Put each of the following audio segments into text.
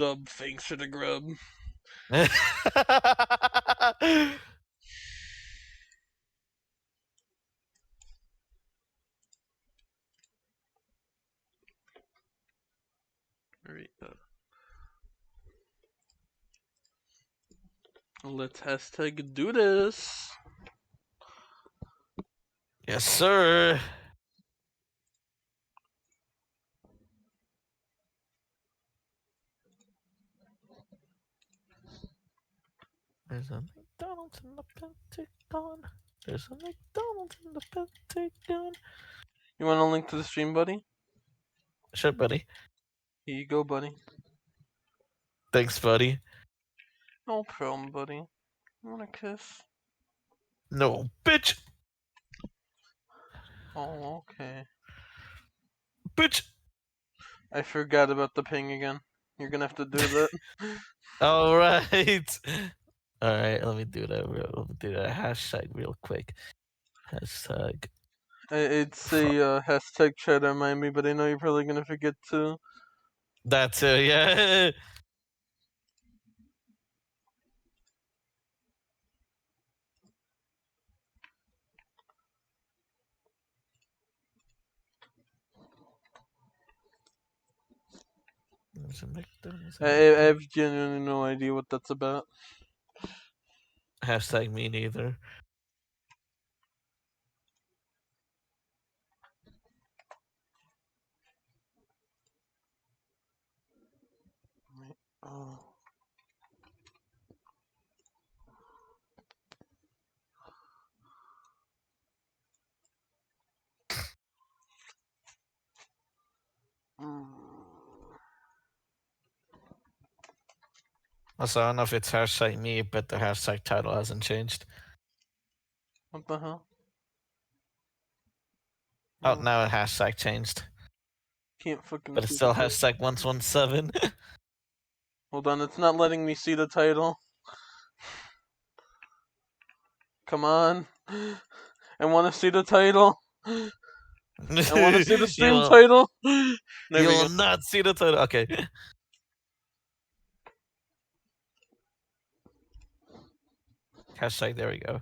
Dub, thanks for the grub. Alright, let's hashtag do this. Yes, sir. There's a McDonald's in the Pentagon. There's a McDonald's in the Pentagon. You want a link to the stream, buddy? Sure, buddy. Here you go, buddy. Thanks, buddy. No problem, buddy. You want a kiss? No, bitch. Oh, okay. Bitch. I forgot about the ping again. You're gonna have to do that. All right. All right. Let me do that. Let me do that hashtag real quick. Hashtag. It's a hashtag try to remind me, but I know you're probably gonna forget to. That's it. Yeah. I have genuinely no idea what that's about. Hashtag me neither. Oh. Also, I don't know if it's hashtag me, but the hashtag title hasn't changed. What the hell? Oh, now the hashtag changed. Can't fucking. But it's still hashtag 117. Hold on, it's not letting me see the title. Come on. I want to see the title. I want to see the stream title. You will not see the title. Okay. Hashtag, there we go.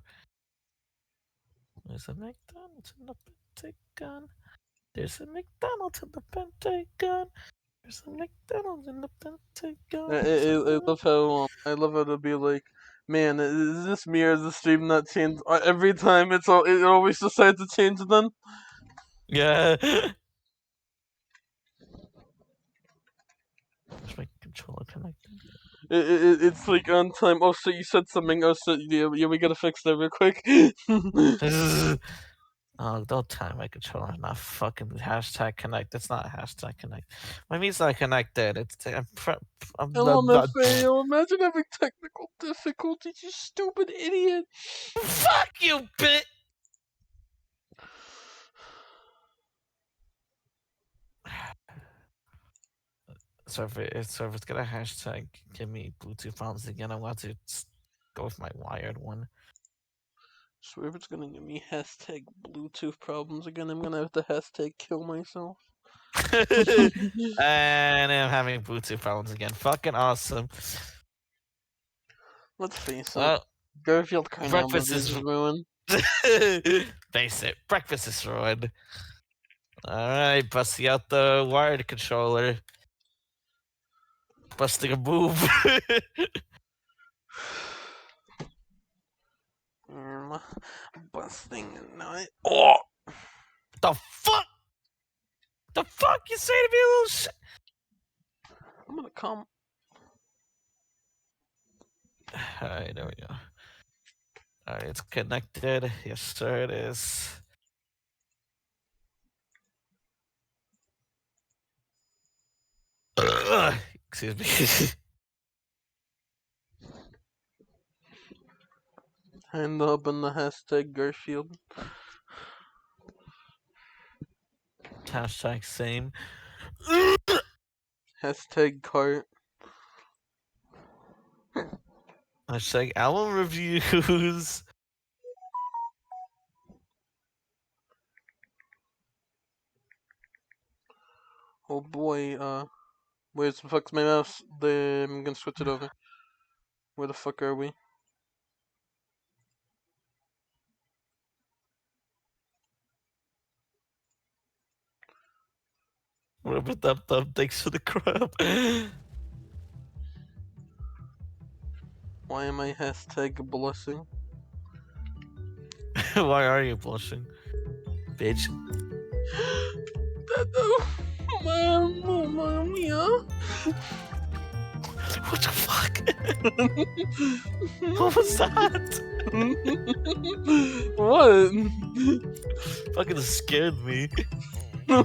There's a McDonald's in the Pentagon. There's a McDonald's in the Pentagon. There's a McDonald's in the Pentagon. I love how to be like, man, is this me or is the stream not changed? Every time it always decides to change then. Yeah. Where's my controller connected? It's like on time. Oh shit, you said something. Oh shit, yeah, we gotta fix that real quick. Oh, don't time my controller. Not fucking hashtag connect. It's not hashtag connect. My me's not connected. LMFAO, imagine having technical difficulties, you stupid idiot. Fuck you, bitch! So if it's gonna hashtag give me Bluetooth problems again, I want to go with my wired one. So if it's gonna give me hashtag Bluetooth problems again, I'm gonna have to hashtag kill myself. And I'm having Bluetooth problems again. Fucking awesome. Let's face it. Garfield breakfast is ruined. Face it. Breakfast is ruined. Alright, busting out the wired controller. Busting a move. Busting a nut. Oh! The fuck? The fuck you say to me, little shit? I'm gonna come. Alright, there we go. Alright, it's connected. Yes, sir, it is. Excuse me. Hand up on the hashtag Garfield. Hashtag same. Hashtag Kart. Hashtag album reviews. Oh boy, Wait, the fuck's my mouse? I'm gonna switch it over. Where the fuck are we? Rubber Dub Dub, thanks for the crab. Why am I hashtag blushing? Why are you blushing, bitch? What the fuck? What was that? What? Fucking scared me. I'm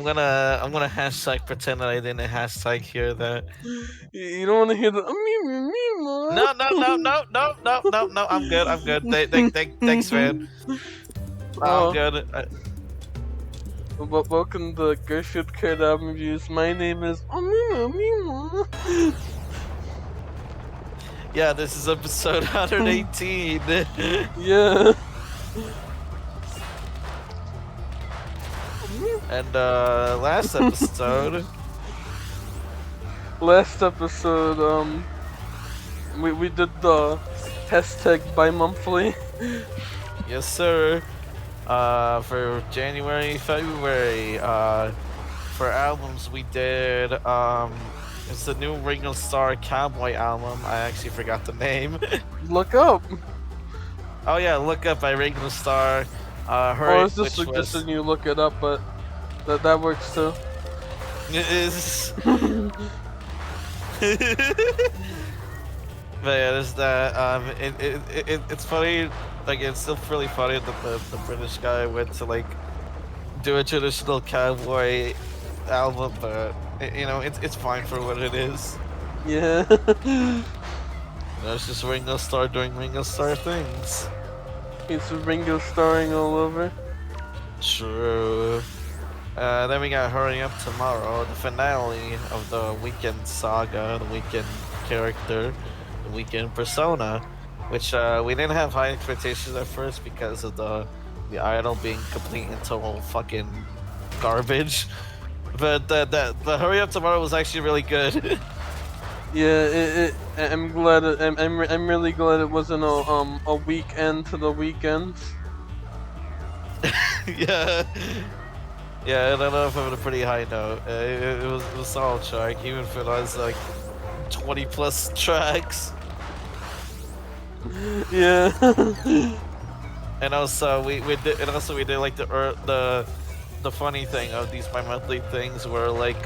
gonna hashtag pretend that I didn't hashtag hear that. You don't want to hear the No, no, no, no, no, no, no, no. I'm good. I'm good. Thanks, man. I'm good. Welcome to Garfield Kart album reviews. My name is Yeah, this is episode 118. Yeah. And last episode. We did the hashtag bi-monthly. Yes, sir. For January, February, for albums we did, it's the new Ring of Star Cowboy album. I actually forgot the name. Look up. Oh yeah, Look Up by Ring of Star. I was just suggesting you look it up, but that works too. It is. But yeah, there's that. It's funny. Like, it's still really funny that the British guy went to like do a traditional cowboy album, but you know, it's fine for what it is. Yeah. It's just Ringo Starr doing Ringo Starr things. It's Ringo starring all over. True. Then we got Hurry Up Tomorrow, the finale of the Weekend saga, the Weekend character, the Weekend persona, which we didn't have high expectations at first because of the idol being complete and total fucking garbage. But the Hurry Up Tomorrow was actually really good. Yeah, I'm glad. I'm really glad it wasn't a weekend to the weekend. Yeah. Yeah, I don't know if I'm at a pretty high note. It was a solid track, even if it was like 20 plus tracks. Yeah. And also we did like the funny thing of these bi-monthly things where like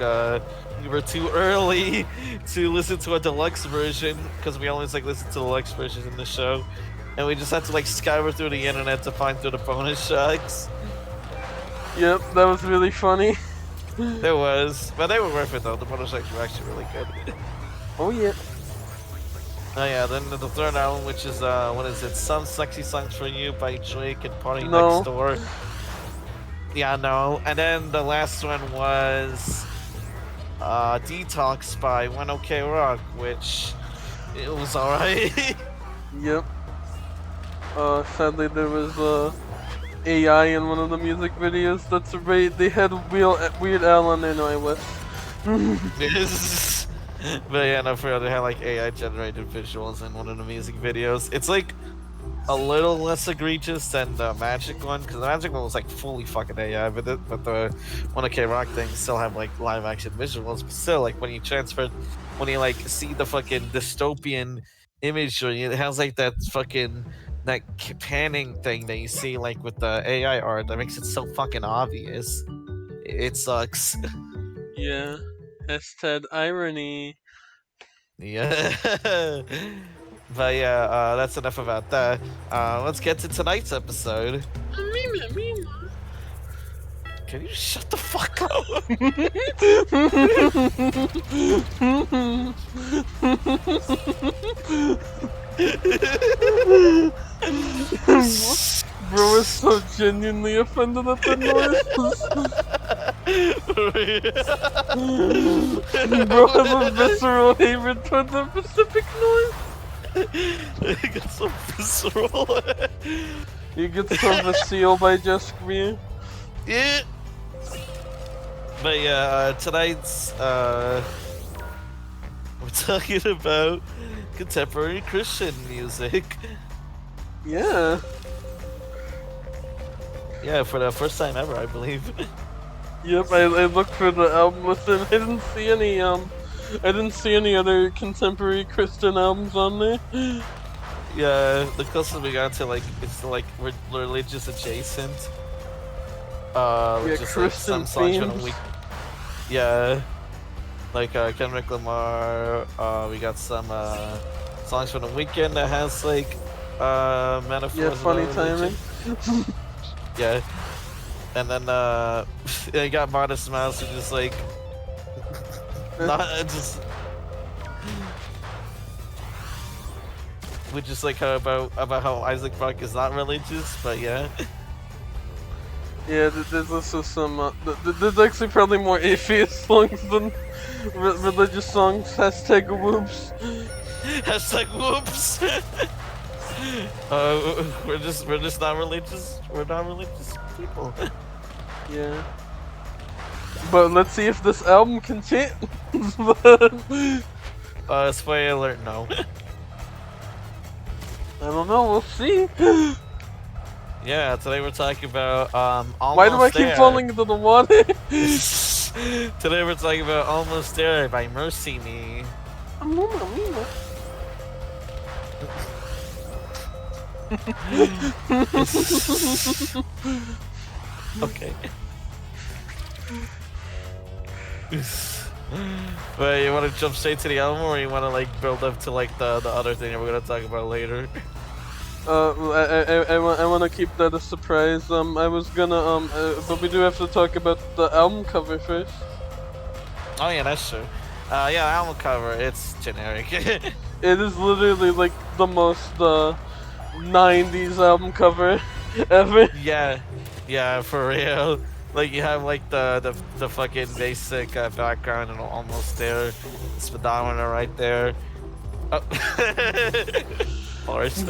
we were too early to listen to a deluxe version because we always like listen to the deluxe versions in the show, and we just had to like scour through the internet to find through the bonus tracks. Yep, that was really funny. There was, but they were worth it though. The bonus tracks were actually really good. Oh yeah. Oh yeah, then the third album, which is what is it? Some Sexy Songs for You by Drake and Party No. Next Door. Yeah, no. And then the last one was Detox by One OK Rock, which it was alright. Yep. Sadly there was AI in one of the music videos. That's right. They had Weird Al on there. No, I wish. But yeah, no, for real, they had like AI generated visuals in one of the music videos. It's like a little less egregious than the Magic one, because the Magic one was like fully fucking AI, but the 1OK Rock thing still have like live action visuals. But still, like when you like see the fucking dystopian imagery, it has like that panning thing that you see like with the AI art that makes it so fucking obvious. It sucks. Yeah. Hashtag irony. Yeah. But yeah, that's enough about that. Let's get to tonight's episode. Can you shut the fuck up? Bro is so genuinely offended at the noise. Bro has a visceral hatred toward the specific noise. It got so visceral. You get so visceral by just me. Yeah. But yeah, tonight's we're talking about contemporary Christian music. Yeah. Yeah, for the first time ever, I believe. Yep, I looked for the album list and I didn't see any other contemporary Christian albums on there. Yeah, the closest we got to like it's like religious adjacent. Yeah, Just like Christian some songs from the themes. week. Yeah, like Kendrick Lamar. We got some songs from the weekend that has like Yeah, metaphors funny about religion. timing. Yeah, and then yeah, you got Modest Mouse, who just like not just which is like how about how Isaac Rock is not religious, but yeah. Yeah, there's also some. There's actually probably more atheist songs than religious songs. Hashtag whoops. Hashtag whoops. We're just not religious. We're not religious people. Yeah. But let's see if this album can chant. Spoiler alert, no. I don't know. We'll see. Yeah, today we're talking about Why do I Almost keep There. falling into the water? Today we're talking about Almost There by MercyMe. Okay. But you want to jump straight to the album, or you want to like build up to like the other thing that we're gonna talk about later? I want to keep that a surprise. I was gonna but we do have to talk about the album cover first. Oh yeah, that's true. Yeah, album cover, it's generic. It is literally like the most 90s album cover ever. Yeah, yeah, for real. Like you have like the fucking basic background and Almost There, speedometer right there. Oh. Horse.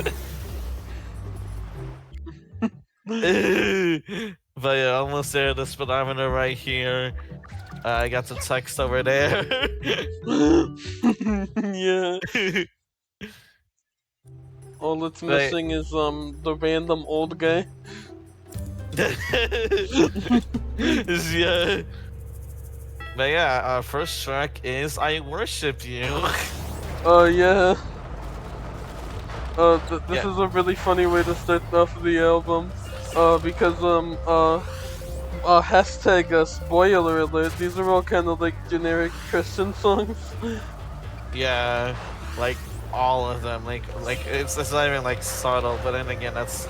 But yeah, Almost There, the speedometer right here. I got some text over there. Yeah. All it's missing is the random old guy. Yeah. But yeah, first track is "I Worship You." Oh yeah. This Yeah. is a really funny way to start off the album. Because hashtag spoiler alert. These are all kind of like generic Christian songs. Yeah, like all of them. Like it's not even like subtle. But then again, that's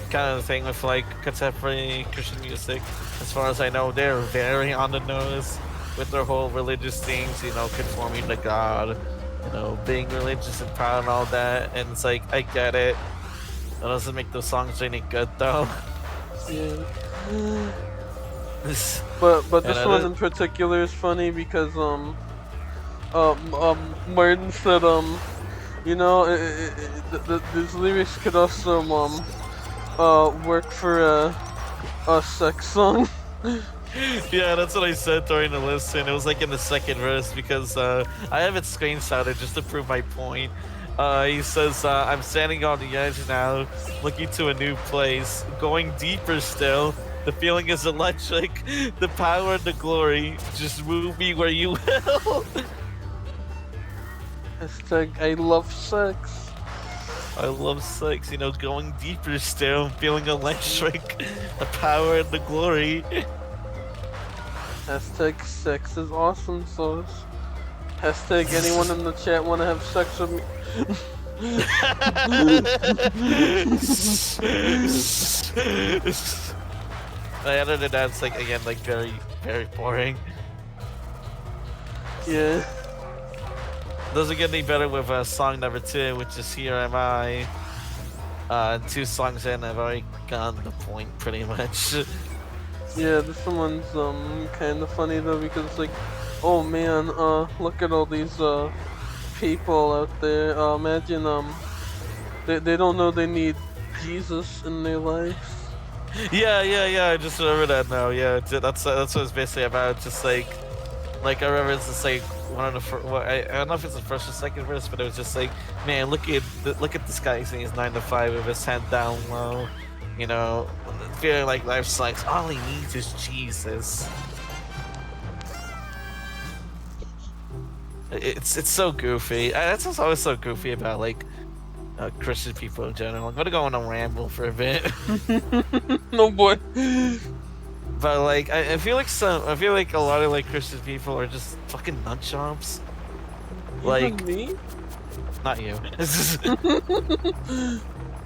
kind of the thing with like contemporary Christian music. As far as I know, they're very on the nose with their whole religious things. You know, conforming to God. You know, being religious and proud and all that. And it's like I get it. That doesn't make those songs any good though. Yeah. But this one in particular is funny because Martin said you know these lyrics could also work for a sex song. Yeah, that's what I said during the listen. It was like in the second verse because I have it screenshotted just to prove my point. He says, I'm standing on the edge now, looking to a new place, going deeper still. The feeling is electric, the power and the glory. Just move me where you will. Hashtag I love sex. I love sex, you know, going deeper still, feeling electric, the power and the glory. Hashtag sex is awesome sauce. Hashtag anyone in the chat wanna have sex with me. Other than that, it's like again like very, very boring. Yeah. Doesn't get any better with song number 2, which is Here Am I. 2 songs in, I've already gotten the point pretty much. Yeah, this one's kind of funny though because it's like, oh man, look at all these people out there. Imagine they don't know they need Jesus in their life. Yeah. I just remember that now. Yeah, that's what it's basically about. Just like I remember it's just like one of the well, I don't know if it's the first or second verse, but it was just like, man, look at this guy saying he's 9 to 5 with his head down low, you know, feeling like life sucks. All he needs is Jesus. It's so goofy. That's what's always so goofy about like Christian people in general. I'm gonna go on a ramble for a bit. No boy. But like, I feel like I feel like a lot of like Christian people are just fucking nut jobs. Even Like, me? not you.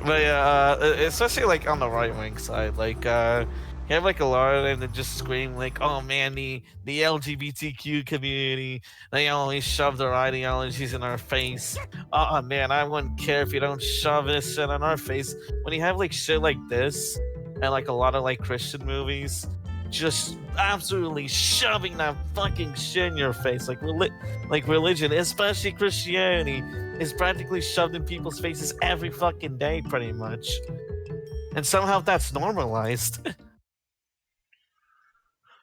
But yeah, especially like on the right wing side, like you have like a lot of them that just scream like, "Oh man, the LGBTQ community, they always shove their ideologies in our face. Oh man, I wouldn't care if you don't shove this shit in our face." When you have like shit like this, and like a lot of like Christian movies, just absolutely shoving that fucking shit in your face, like religion, especially Christianity, is practically shoved in people's faces every fucking day, pretty much. And somehow that's normalized.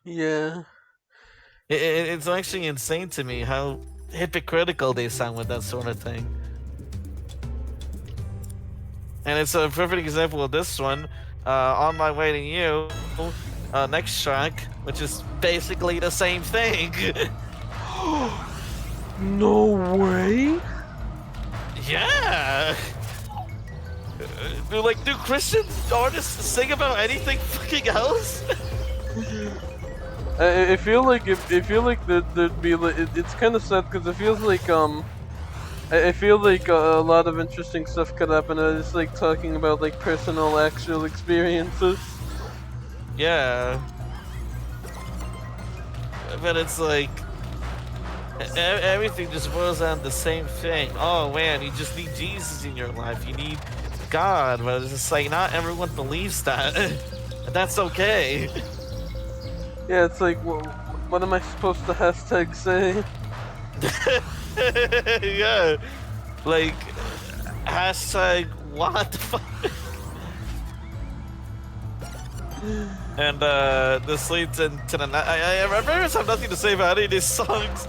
Yeah. It's actually insane to me how hypocritical they sound with that sort of thing. And it's a perfect example of this one. On My Way to You, next track, which is basically the same thing. No way. Yeah. Do Christian artists sing about anything fucking else? I feel like there'd be like it's kind of sad because it feels like I feel like a lot of interesting stuff could happen. I just like talking about like personal actual experiences. Yeah. But it's like everything just boils down to the same thing. Oh man, you just need Jesus in your life. You need God, but it's just like not everyone believes that. And that's okay. Yeah, it's like what am I supposed to hashtag say? Yeah. Like hashtag what the fuck? And this leads into the I remember have nothing to say about any of these songs.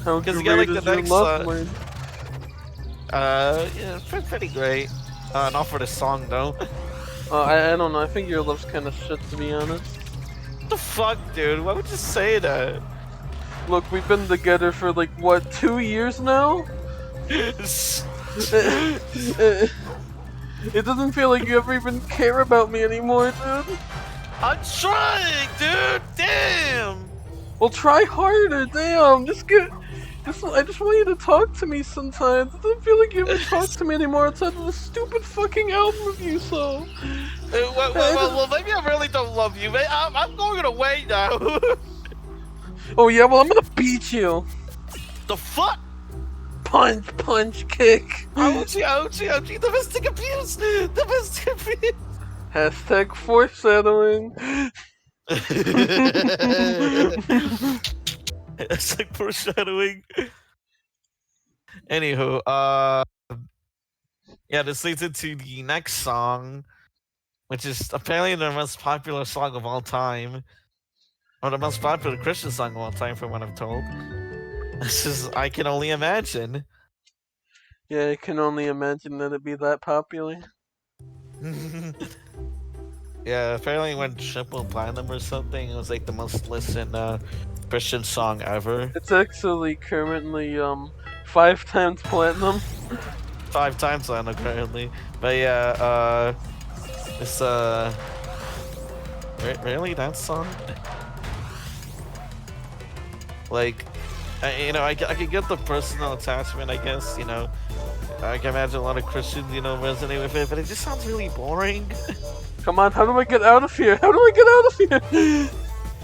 How Because you great got like is the your next love line? yeah, pretty great. Not for the song though. I don't know. I think your love's kind of shit, to be honest. What the fuck, dude? Why would you say that? Look, we've been together for like what, 2 years now? It doesn't feel like you ever even care about me anymore, dude. I'm trying, dude. Damn. Well, try harder, damn. I just want you to talk to me sometimes. It doesn't feel like you ever talk to me anymore outside of the stupid fucking album review song. Well, maybe I really don't love you, man. I'm going away now. Oh yeah, well I'm gonna beat you. The fuck? Punch, kick. Ouchie, domestic abuse. Domestic abuse. Hashtag foreshadowing. It's like foreshadowing. Anywho, yeah, this leads into the next song, which is apparently the most popular song of all time, or the most popular Christian song of all time, from what I'm told. This is "I Can Only Imagine." Yeah, I can only imagine that it'd be that popular. Yeah, apparently it went triple platinum or something. It was like the most listened Christian song ever. It's actually currently 5 times platinum. 5 times platinum currently. But yeah, it's really that song? Like, I can get the personal attachment, I guess. I can imagine a lot of Christians, resonate with it, but it just sounds really boring. Come on, how do I get out of here? How do I get out of here?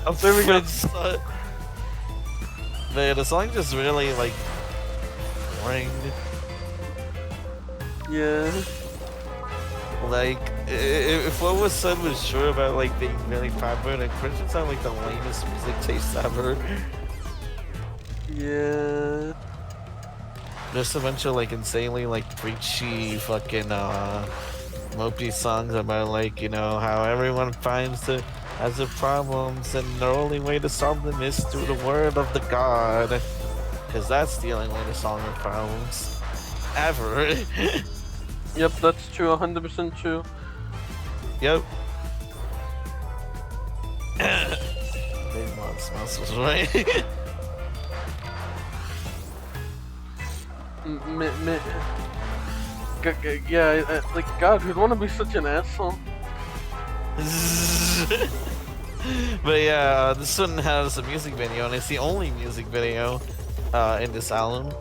Oh, there we go. Man, the song just really, like, boring. Yeah. Like, if what was said was true about, like, being really popular, then Christians sound like the lamest music taste ever. Yeah. Just a bunch of, like, insanely, like, preachy fucking, mopey songs about like, you know, how everyone has their problems and the only way to solve them is through the word of the God. Cause that's the only way to solve their problems. Ever. Yep, that's true, 100% true. Yep. Big Mom Smells was right. Yeah, like, God, who'd want to be such an asshole? But yeah, this one has a music video, and it's the only music video in this album.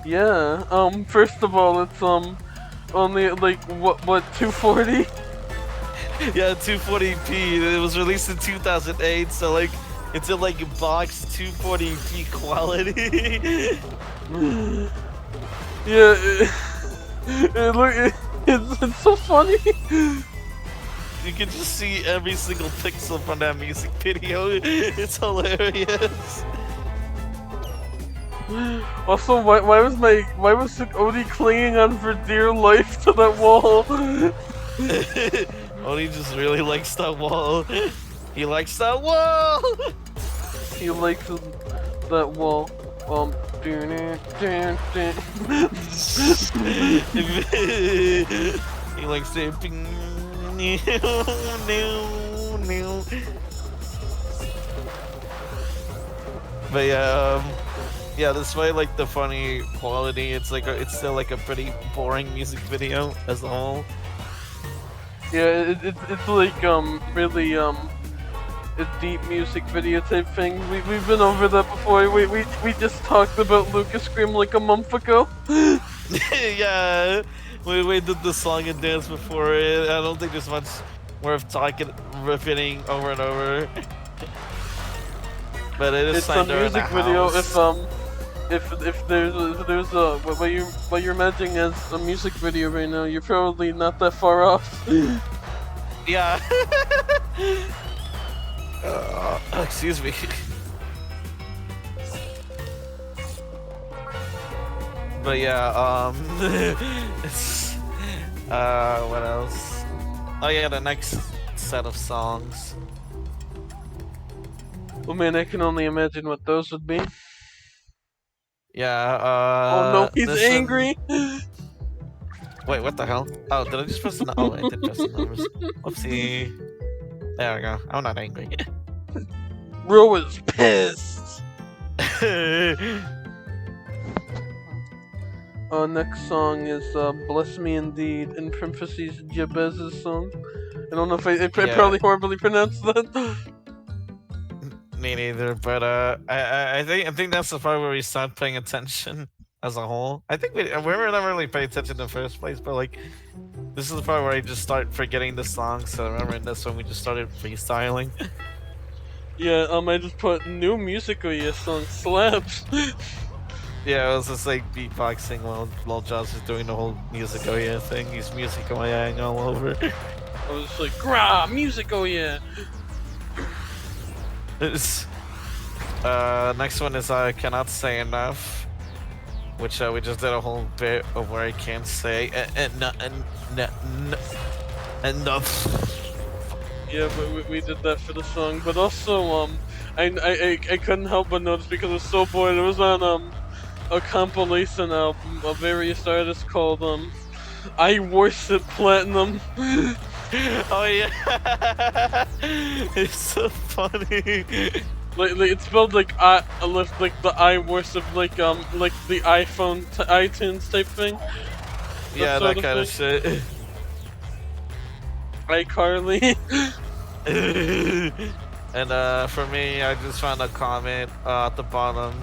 Yeah, first of all, it's, only, like, what, 240? Yeah, 240p. It was released in 2008, so like, it's in like box 240p quality. Yeah, it's so funny. You can just see every single pixel from that music video. It's hilarious. Also, why was Odie clinging on for dear life to that wall? Odie just really likes that wall. He likes that wall. He likes that wall. He likes to. But yeah, despite like the funny quality, it's still like a pretty boring music video as a whole. Yeah, it's like really a deep music video type thing. We've been over that before. We just talked about Lucas Scream like a month ago. Yeah, we did the song and dance before it. I don't think there's much worth repeating over and over. But it is It's a music video. If there's a what you're imagining as a music video right now, you're probably not that far off. Yeah. Excuse me. But yeah, what else? Oh yeah, the next set of songs. Oh man, I can only imagine what those would be. Yeah, oh no, he's angry! Wait, what the hell? Oh, did I just press the oh, I did press the numbers. Whoopsie. There we go. I'm not angry. Bro is pissed! Next song is Bless Me Indeed, in parentheses, Jabez's song. I don't know if I probably horribly pronounced that. Me neither, but I think that's the part where we start paying attention as a whole. I think we were never really paying attention in the first place, but like this is the part where I just start forgetting the song. So I remember that's when we just started freestyling. Yeah, I just put new musical song slaps. Yeah, it was just like beatboxing while Josh was doing the whole musical thing. He's musical all over. I was just like, grah, musical Next one is I Cannot Say Enough, which we just did a whole bit of where I can't say enough. Yeah, but we did that for the song. But also, I couldn't help but notice because I was so bored. It was on a compilation album of various artists called I Worship Platinum. Oh yeah, it's so funny. Like it's spelled like the I Worship like the iPhone iTunes type thing. Yeah, that kind of shit. iCarly. And for me, I just found a comment at the bottom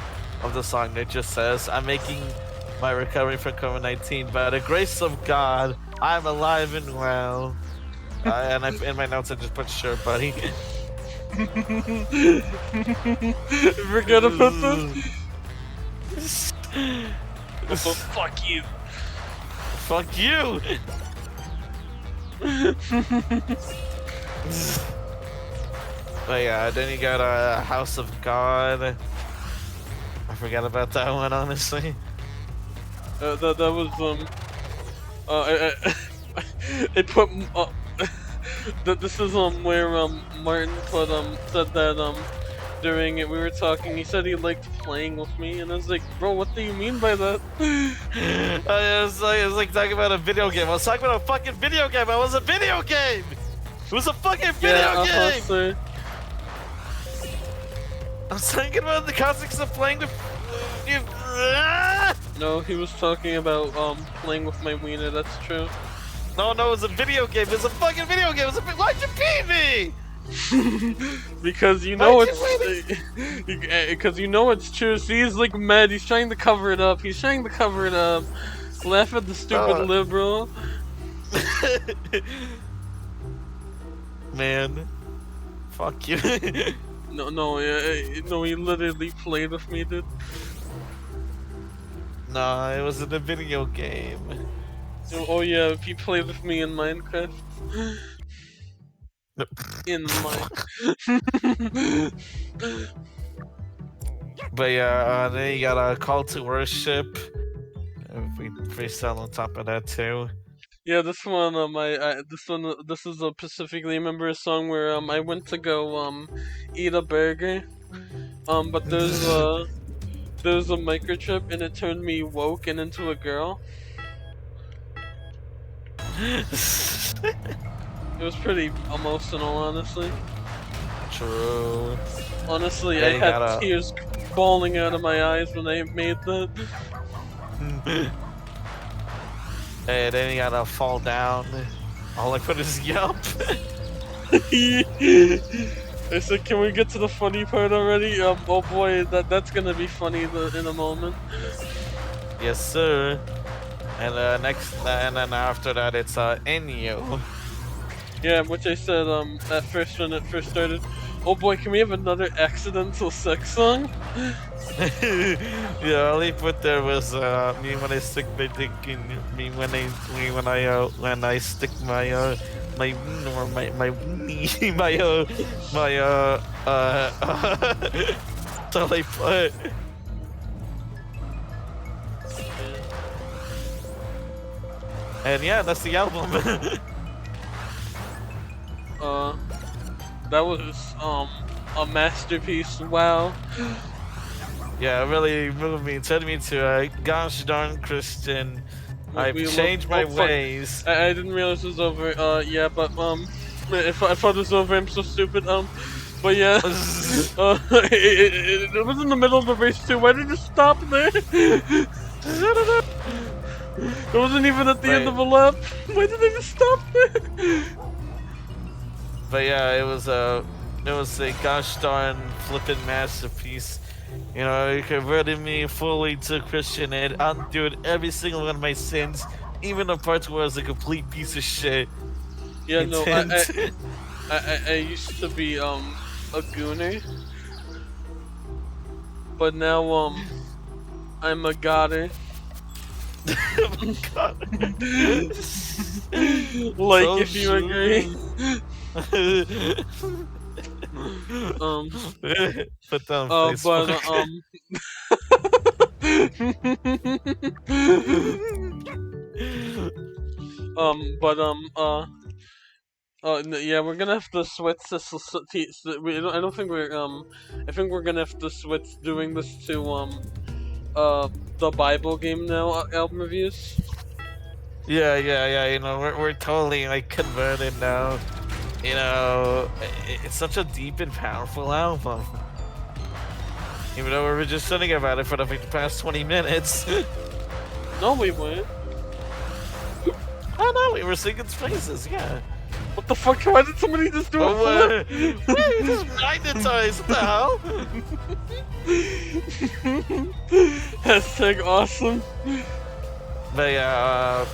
of the song that just says, "I'm making my recovery from COVID-19 by the grace of God. I'm alive and well." And in my notes I just put "sure, buddy." Forget about this. Also, fuck you. Fuck you. But yeah, then you got House of God. I forgot about that one, honestly. That was I put this is where Martin put said that during it we were talking. He said he liked playing with me, and I was like, bro, what do you mean by that? I was like talking about a video game. I was talking about a fucking video game. It was a video game. It was a fucking video game. Sir. I was talking about the context of playing with. No, he was talking about playing with my wiener. That's true. No, it was a video game. It was a fucking video game. Why'd you beat me? Because you know because you know it's true. See, he's like mad. He's trying to cover it up. He's trying to cover it up. Laugh at the stupid liberal. Man, fuck you. No, he literally played with me, dude. No, it wasn't a video game. Oh yeah, he played with me in Minecraft. In Minecraft. But yeah, then you got a call to worship. We freestyle on top of that too. Yeah, this one, this is a specifically remember a song where I went to go eat a burger, but there's a microchip and it turned me woke and into a girl. It was pretty emotional, honestly. True. Honestly, I had tears falling out of my eyes when I made that. Hey, then you gotta fall down. All I put is yup. I said, can we get to the funny part already? Oh boy, that's gonna be funny in a moment. Yes, sir. And and then after that, it's Enyo. Yeah, which I said at first when it first started. Oh boy, can we have another accidental sex song? Yeah, all he put there was me when I stick my dick in me when I stick my my weenie so they put. And yeah, that's the album. That was a masterpiece. Wow. Yeah, it really moved me. It turned me to a gosh darn Christian. I've changed my ways. I didn't realize it was over. Yeah, but if I thought it was over, I'm so stupid. But yeah, it was in the middle of the race too. Why did it stop there? It wasn't even at the end of a lap. Why did they just stop there? But yeah, it was a gosh darn flippin' masterpiece. You know, it converted me fully to Christian and undid every single one of my sins, even the parts where I was a complete piece of shit. Yeah, no, I used to be a gooner, but now I'm a godder. Like, so if you agree. Put down Facebook. Yeah, we're gonna have to switch this. I don't think we're I think we're gonna have to switch doing this to the Bible game now album reviews. Yeah. You know, we're totally like converted now. You know, it's such a deep and powerful album. Even though we were just sitting about it for the past 20 minutes. No, we weren't. Oh no, we were singing Spaces, yeah. What the fuck? Why did somebody just do it? We just magnetized, what the hell? Hashtag awesome. But yeah,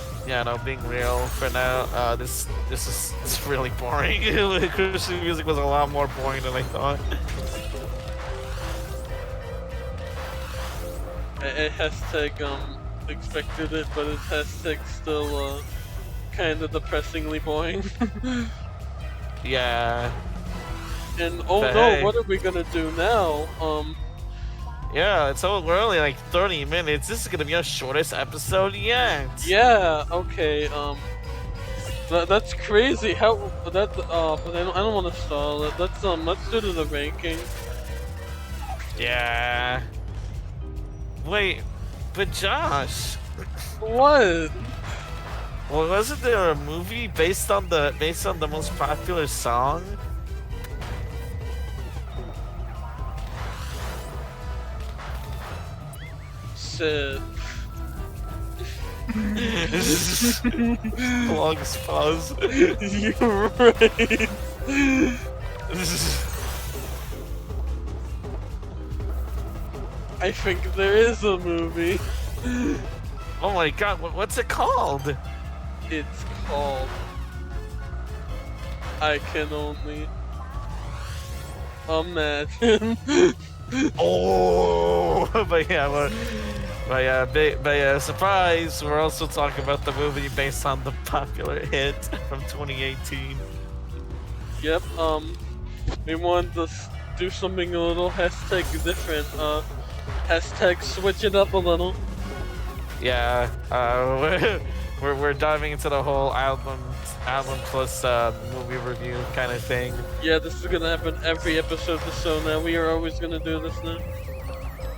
no, being real for now, this is really boring. Christian music was a lot more boring than I thought. I hashtag expected it, but it's hashtag still kind of depressingly boring. Yeah. And oh but no, hey, what are we gonna do now? Yeah, we're only like 30 minutes. This is gonna be our shortest episode yet. Yeah. Okay. That's crazy. How that? But I don't want to stall it. Let's do the ranking. Yeah. Wait, but Josh, What? well, wasn't there a movie based on the most popular song? Shit. Longest pause. You're right. I think there is a movie. Oh my god, what's it called? It's called I Can Only Imagine. Oh, but yeah, surprise! We're also talking about the movie based on the popular hit from 2018. Yep, we wanted to do something a little hashtag different, hashtag switch it up a little. Yeah, we're diving into the whole album plus movie review kind of thing. Yeah, this is gonna happen every episode of the show now. We are always gonna do this now.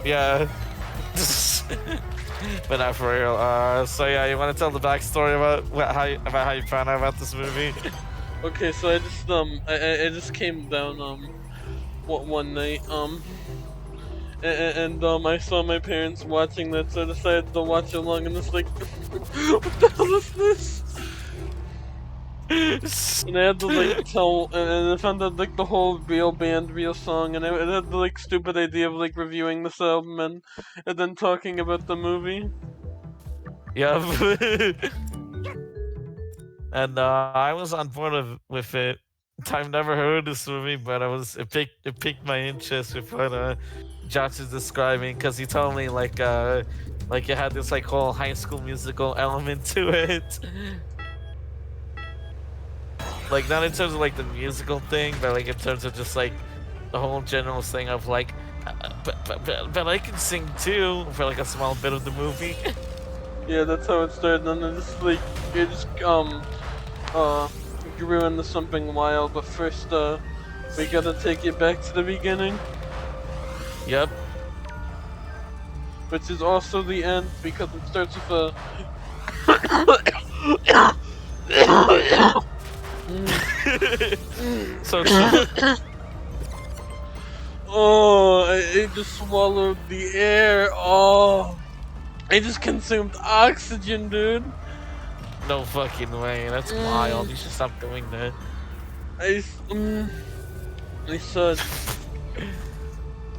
Yeah. But not for real. So yeah, you want to tell the backstory about how you found out about this movie? Okay, so I just came down one night and I saw my parents watching that, so I decided to watch along, and it's like, what the hell is this? And I had to like tell, and I found out like the whole real band, real song, and I had the like stupid idea of like reviewing this album and then talking about the movie. Yeah. And I was on board with it. I've never heard this movie, but it piqued my interest with what Josh is describing, because he told me like it had this like whole High School Musical element to it. Like not in terms of like the musical thing, but like in terms of just like the whole general thing of like, but I can sing too for like a small bit of the movie. Yeah, that's how it started, and then it just grew into something wild. But first, we gotta take it back to the beginning, Yep. which is also the end because it starts with a. So Oh, I just swallowed the air. Oh, I just consumed oxygen, dude. no fucking way. That's wild. You should stop doing that. I should.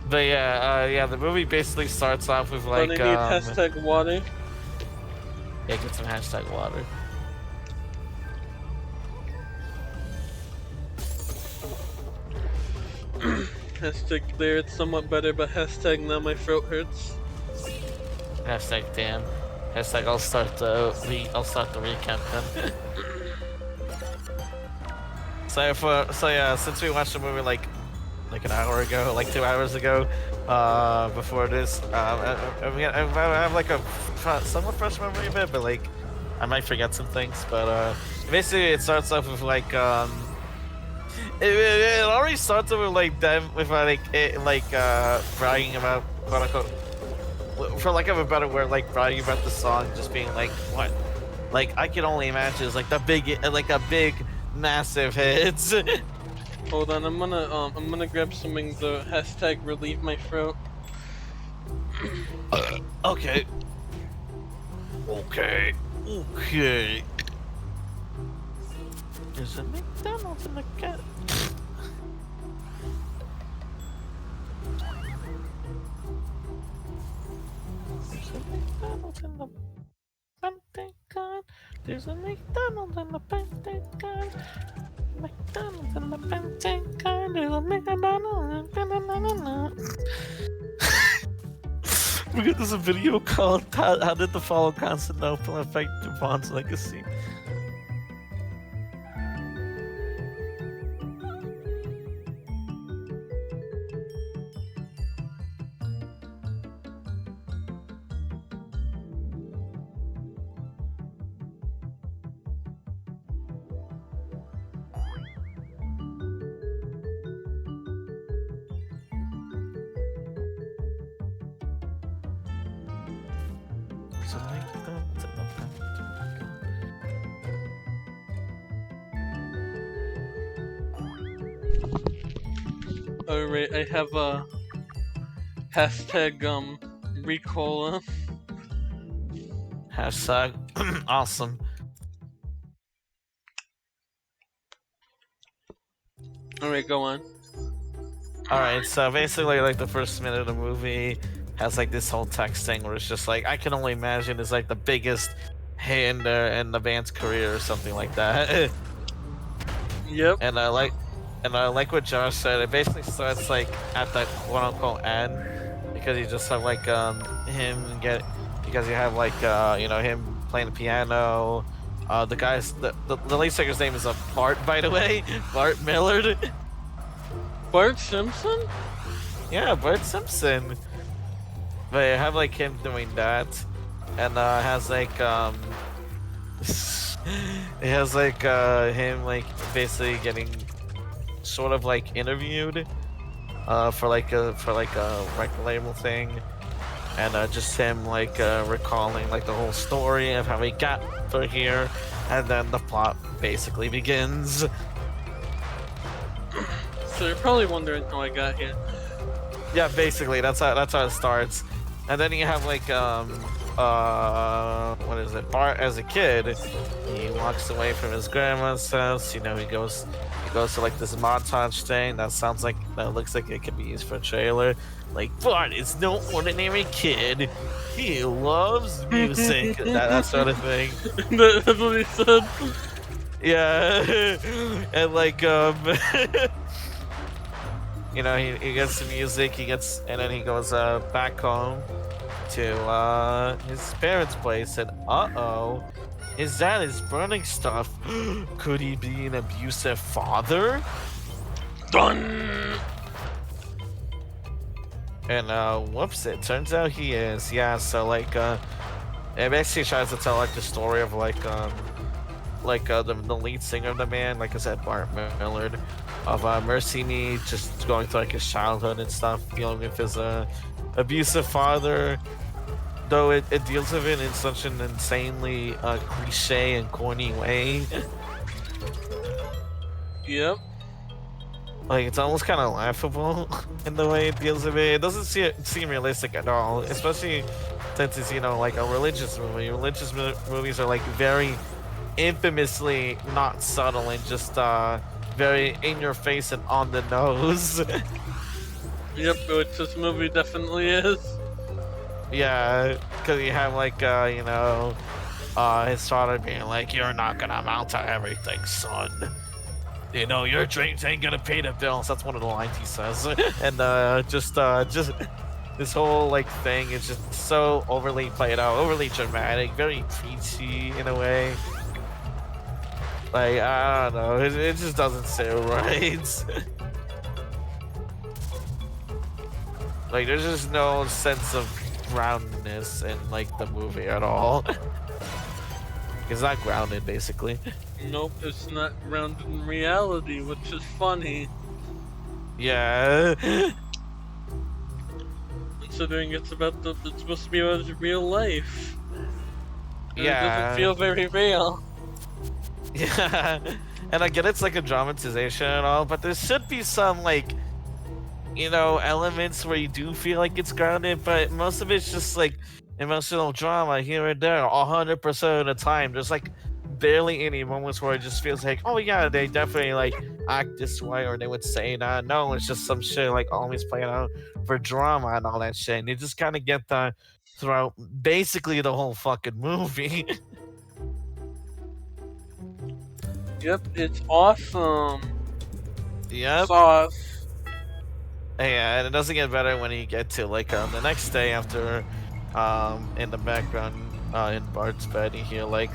But yeah, the movie basically starts off with like, But I need hashtag water. yeah, get some hashtag water. Hashtag there, it's somewhat better, but hashtag now my throat hurts. Hashtag damn. Hashtag I'll start the recap then. So yeah, since we watched the movie like an hour ago, like 2 hours ago, before this, I have like a somewhat fresh memory of it, but like I might forget some things. But basically, it starts off with like it already starts off with like them with bragging about, quote unquote, for lack of a better word, like bragging about the song, just being like, what, like I can only imagine is like a big massive hits. Hold on, I'm gonna grab something to hashtag relieve my throat. Okay. Okay. Okay. There's a McDonald's in the cat. There's a McDonald's in the Pentagon. There's a McDonald's in the Pentagon. McDonald's in the Pentagon. There's a McDonald's in the Pentagon. We got this video called How Did the Fall of Constantinople Affect Japan's Legacy? Alright, I have a hashtag Ricola. Hashtag awesome. Alright, go on. Alright, so basically, like, the first minute of the movie has, like, this whole text thing where it's just like, I can only imagine it's, like, the biggest hit in the band's career or something like that. Yep. And I like what Josh said. It basically starts, like, at the quote-unquote end, because you just have, like, because you have, like, you know, him playing the piano. The lead singer's name is Bart, by the way. Bart Millard. Bart Simpson? Yeah, Bart Simpson. But you have like him doing that, and has like it has like him like basically getting sort of like interviewed for like a record label thing, and just him like recalling like the whole story of how he got through here, and then the plot basically begins. So you're probably wondering how I got here. Yeah, basically that's how it starts, and then you have like what is it? Bart as a kid, he walks away from his grandma's house. You know, he goes to like this montage thing that looks like it could be used for a trailer. Like, Bart is no ordinary kid. He loves music. that sort of thing. That's what he said. Yeah, and like you know, he gets the music, and then he goes back home to his parents' place, and his dad is burning stuff. Could he be an abusive father? Done. And whoops, it turns out he is. Yeah, so like it basically tries to tell like the story of like the lead singer of the band, like I said, Bart Millard, of MercyMe, just going through like his childhood and stuff, dealing with his abusive father, though it deals with it in such an insanely cliche and corny way. Yep. Like, it's almost kind of laughable in the way it deals with it. It doesn't seem realistic at all, especially since it's, you know, like a religious movie. Religious movies are like very infamously not subtle and just very in your face and on the nose. Yep, which this movie definitely is. Yeah, because you have like you know, his father being like, "You're not gonna amount to everything, son. You know, your dreams ain't gonna pay the bills." That's one of the lines he says. And just this whole like thing is just so overly played out, overly dramatic, very preachy in a way. Like, I don't know, it just doesn't sit right. Like, there's just no sense of groundedness in like the movie at all. It's not grounded, basically. Nope, it's not grounded in reality, which is funny. Yeah. Considering it's supposed to be about real life. And Yeah. It doesn't feel very real. Yeah. And I get it's like a dramatization and all, but there should be some like, you know, elements where you do feel like it's grounded, but most of it's just like emotional drama here and there 100% of the time. There's like barely any moments where it just feels like, oh yeah, they definitely like act this way, or they would say that. No, it's just some shit like always playing out for drama and all that shit, and you just kind of get that throughout basically the whole fucking movie. Yep, it's awesome. Yep. Sauce. Yeah, and it doesn't get better when you get to like the next day after in the background in Bart's bed you hear like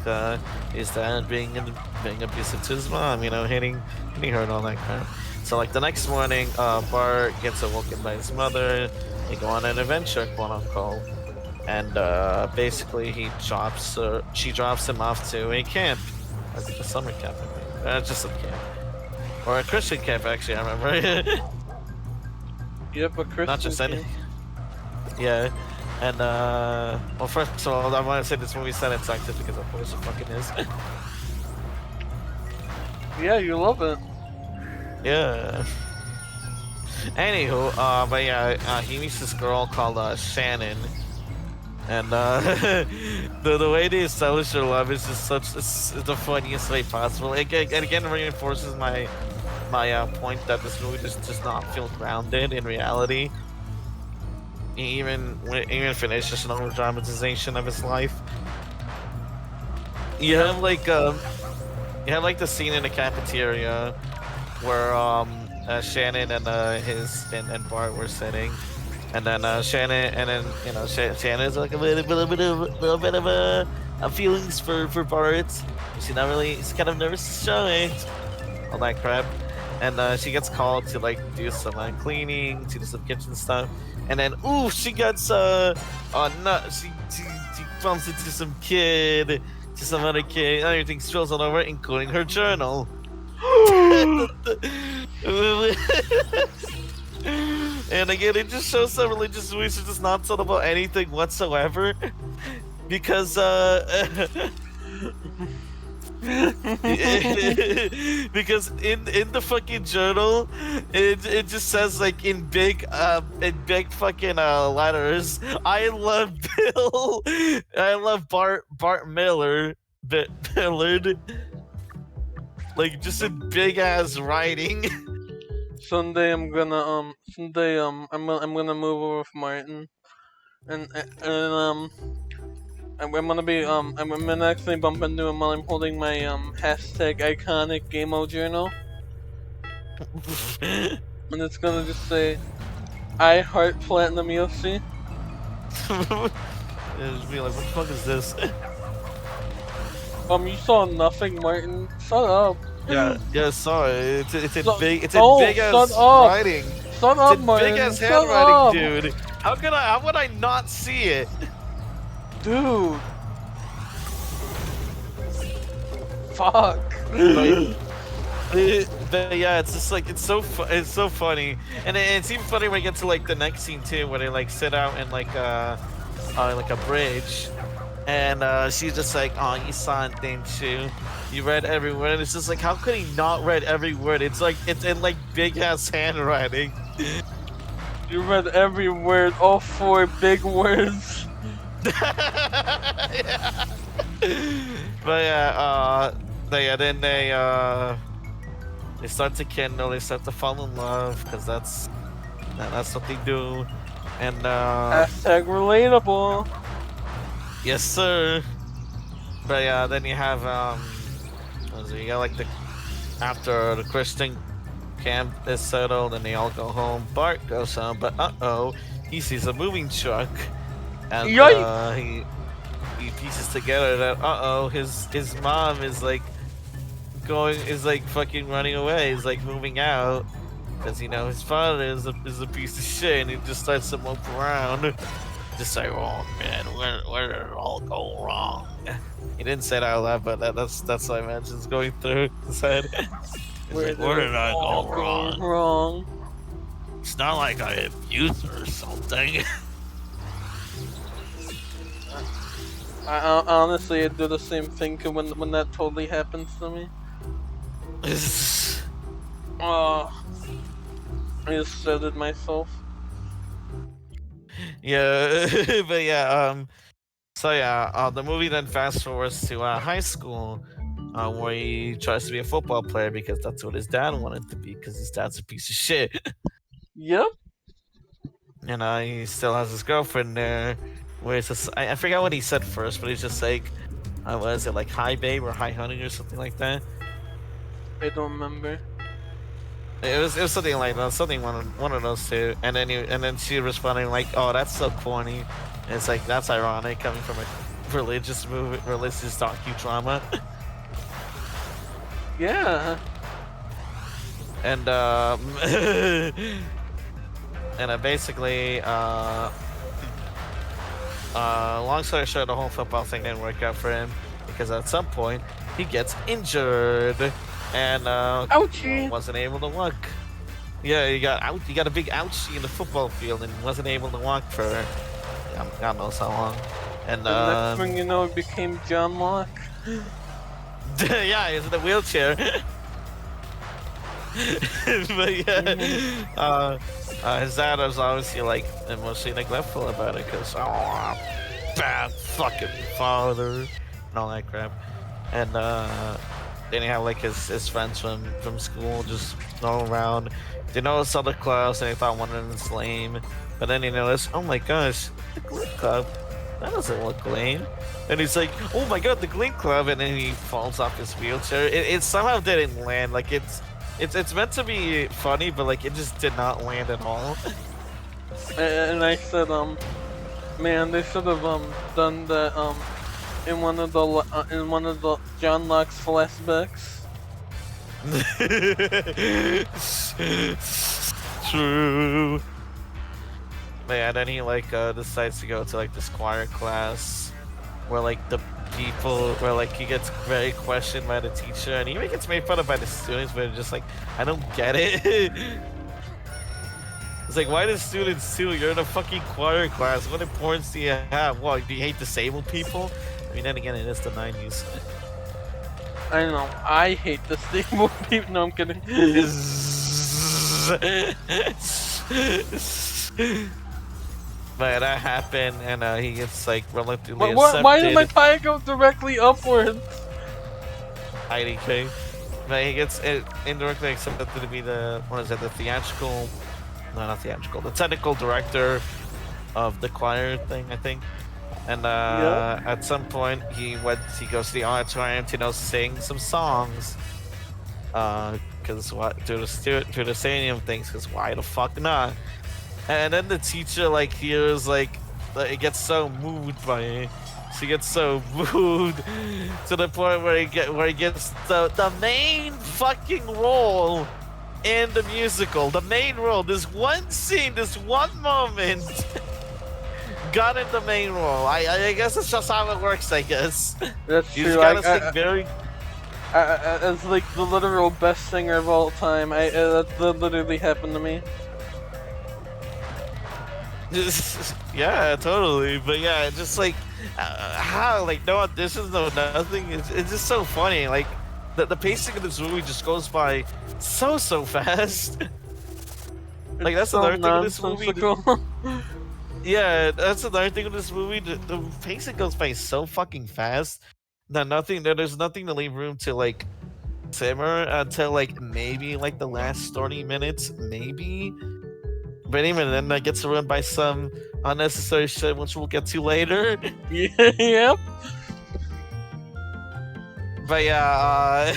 his dad being abusive to his mom, you know, hitting her and all that crap. So like the next morning Bart gets awoken by his mother. They go on an adventure, quote unquote, and basically she drops him off to a camp, like a summer camp, I think. Just a camp, or a Christian camp actually, I remember. Yep, a Christian Not just any. camp. Yeah, And well, first of all, I want to say this movie set in scientific because of course it fucking is. Yeah, you love it. Yeah. Anywho, but yeah, he meets this girl called Shannon, and the way they establish their love is just it's the funniest way possible. It again reinforces my point that this movie just does not feel grounded in reality. Even if it is just an over dramatization of his life. You have like the scene in the cafeteria where Shannon and and Bart were sitting, and then Shannon and then Shannon's like a little bit of a feelings for Bart. She's kind of nervous to show it, all that crap, and she gets called to like do some cleaning, to do some kitchen stuff, and then ooh, she gets she bumps into some kid. To some other kid, everything spills all over, including her journal. And again, it just shows some religious movies are just not told about anything whatsoever, because because in the fucking journal, it just says like in big fucking letters, I love Bill, I love Bart Millard, like just in big ass writing. Sunday I'm gonna I'm gonna move over with Martin, and I'm gonna be I'm gonna actually bump into him while I'm holding my hashtag iconic gameo journal, and it's gonna just say, I heart Platinum Yoshi. Just be like, what the fuck is this? You saw nothing, Martin. Shut up. Yeah, sorry. It's in big Shut ass up. writing. Shut It's up, in Martin. big ass Shut handwriting, up. dude. How would I not see it? Dude. Fuck. But yeah, it's just like it's so funny, and it's even funny when we get to like the next scene too, where they like sit out in like a bridge, and she's just like, "Oh, you saw it, didn't you? You read every word." And it's just like, how could he not read every word? It's like it's in like big ass handwriting. You read every word, all 4 big words. Yeah. But yeah, then they start to kindle, they start to fall in love, because that's what they do, and Hashtag relatable. yes sir. But yeah, then you have you got like after the Christian camp is settled and they all go home, Bart goes home, but he sees a moving truck, and he pieces together that his mom is like fucking running away, is like moving out, because his father is a piece of shit, and he just starts to mope around, just like, oh man, where did it all go wrong? He didn't say it out loud, but that's what I imagine is going through his head. Where did I go wrong? It's not like I abused her or something. I honestly, I do the same thing when that totally happens to me. Oh, I just said it myself. Yeah, but yeah, so yeah, the movie then fast forwards to high school, where he tries to be a football player because that's what his dad wanted to be, because his dad's a piece of shit. Yep. And he still has his girlfriend there, where it's just, I forgot what he said first, but he's just like, what is it, like hi babe or hi honey or something like that? I don't remember. It was something like that, one of those two, and then she responding like, "Oh, that's so corny." And it's like, that's ironic coming from a religious docudrama. Yeah. And and basically long story short, the whole football thing didn't work out for him, because at some point he gets injured. And Ouchie. wasn't able to walk. Yeah, you got a big ouchie in the football field and wasn't able to walk for God knows how long. And The next thing you know, it became John Locke. yeah, he's in the wheelchair. But yeah, his dad was obviously like emotionally neglectful about it because bad fucking father and all that crap. And then you have like his friends from school just all around. They notice other clubs and they thought one of them was lame. But then you notice, oh my gosh, the Glee Club, that doesn't look lame. And he's like, oh my god, the Glee Club, and then he falls off his wheelchair. It somehow didn't land. Like it's meant to be funny, but like it just did not land at all. And I said, man, they should have done that in one of the John Locke's flashbacks. True. But yeah, then he like decides to go to like this choir class where like the people where like he gets very questioned by the teacher and he even gets made fun of by the students, but just like I don't get it. It's like, why the students too? You're in a fucking choir class. What importance do you have? What, do you hate disabled people? I mean, then again, it is the 90s. I know. I hate disabled people. No, I'm kidding. But that happened, and he gets like relatively accepted. Why did my pie go directly upwards? IDK. But he gets indirectly accepted to be the the theatrical, no, not theatrical, the technical director of the choir thing, I think. And at some point he goes to the auditorium to sing some songs. Cause what to the stadium things? Cause why the fuck not? And then the teacher like hears like it gets so moved by it. She gets so moved to the point where he gets the main fucking role in the musical. The main role. This one scene, this one moment got in the main role. I guess it's just how it works, I guess. That's You true. just gotta sing very as like the literal best singer of all time, that literally happened to me. yeah, totally. But yeah, just like how like no auditions, no nothing. It's just so funny. Like the pacing of this movie just goes by so fast. Like that's so another thing with this movie. nonsensical. Yeah, that's another thing with this movie. The pacing goes by so fucking fast that there's nothing to leave room to like simmer until like maybe like the last 30 minutes, maybe. But even then, that gets ruined by some unnecessary shit, which we'll get to later. Yep. But yeah,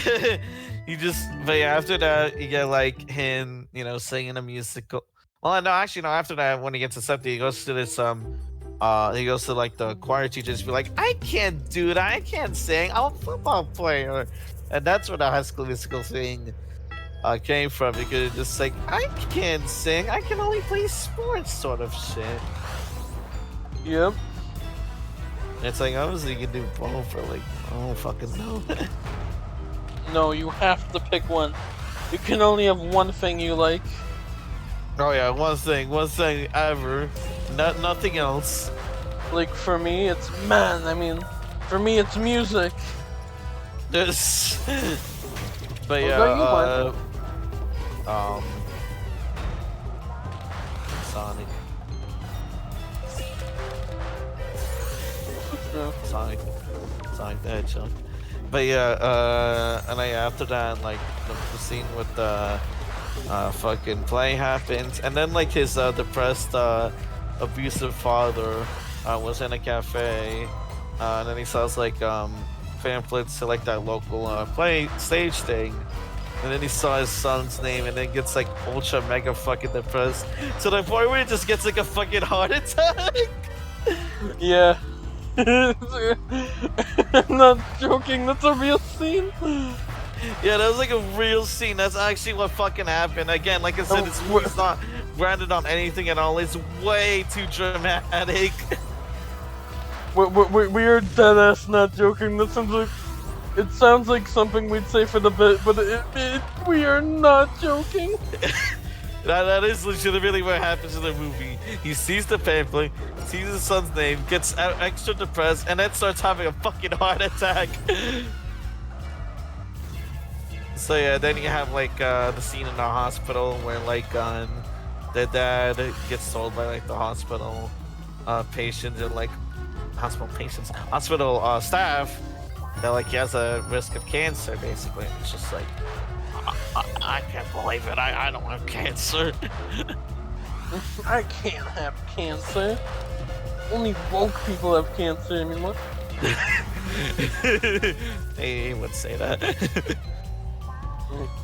but yeah, after that, you get like him, singing a musical. Well, no, actually, no. After that, when he gets accepted, he goes to this he goes to like the choir teacher and be like, I can't do that. I can't sing. I'm a football player, and that's where the High School Musical thing came from, because it's just like, I can't sing. I can only play sports, sort of shit. Yep. And it's like, obviously, you can do both, for like, I don't fucking know. No, you have to pick one. You can only have one thing you like. Oh yeah, one thing ever, nothing else. Like for me, it's for me, it's music. This, but What yeah, about you, Sonic, No. Sonic the Hedgehog. But yeah, and then after that, like the scene with the fucking play happens, and then like his depressed, abusive father was in a cafe, and then he sells like pamphlets to like that local play stage thing. And then he saw his son's name, and then gets like ultra mega fucking depressed to the point where he just gets like a fucking heart attack. Yeah. I'm not joking, that's a real scene. Yeah, that was like a real scene. That's actually what fucking happened. Again, like I said, this movie's not grounded on anything at all. It's way too dramatic. We are deadass not joking. It sounds like something we'd say for the bit, but we are not joking. That is legitimately what happens in the movie. He sees the pamphlet, sees his son's name, gets extra depressed, and then starts having a fucking heart attack. So yeah, then you have like the scene in the hospital where like the dad gets told by like the hospital patients and like hospital staff that like he has a risk of cancer basically. It's just like I can't believe it. I don't have cancer. I can't have cancer. Only woke people have cancer anymore. He would say that.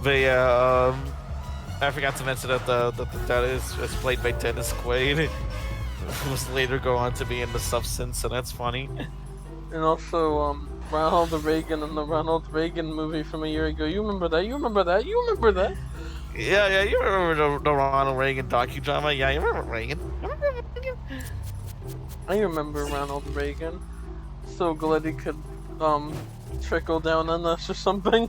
But yeah, I forgot to mention that the dad is played by Dennis Quaid, who was later go on to be in The Substance, so that's funny. And also, Ronald Reagan in the Ronald Reagan movie from a year ago. You remember that? You remember that? You remember that? Yeah, you remember the Ronald Reagan docudrama? Yeah, you remember Reagan. I remember Ronald Reagan. So glad he could, trickle down on us or something.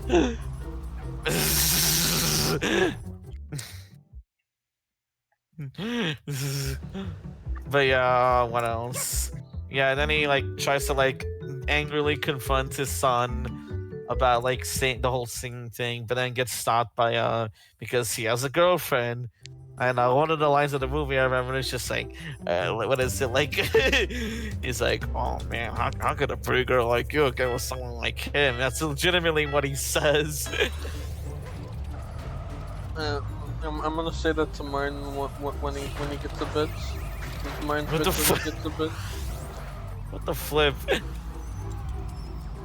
But yeah, what else? Yeah, then he like tries to like angrily confront his son about like the whole singing thing, but then gets stopped by because he has a girlfriend. And one of the lines of the movie I remember is just like, what is it like? He's like, "Oh man, how could a pretty girl like you get with someone like him?" That's legitimately what he says. I'm gonna say that to Martin when he gets a bitch. Martin's What the bitch when he gets a bitch. What the flip?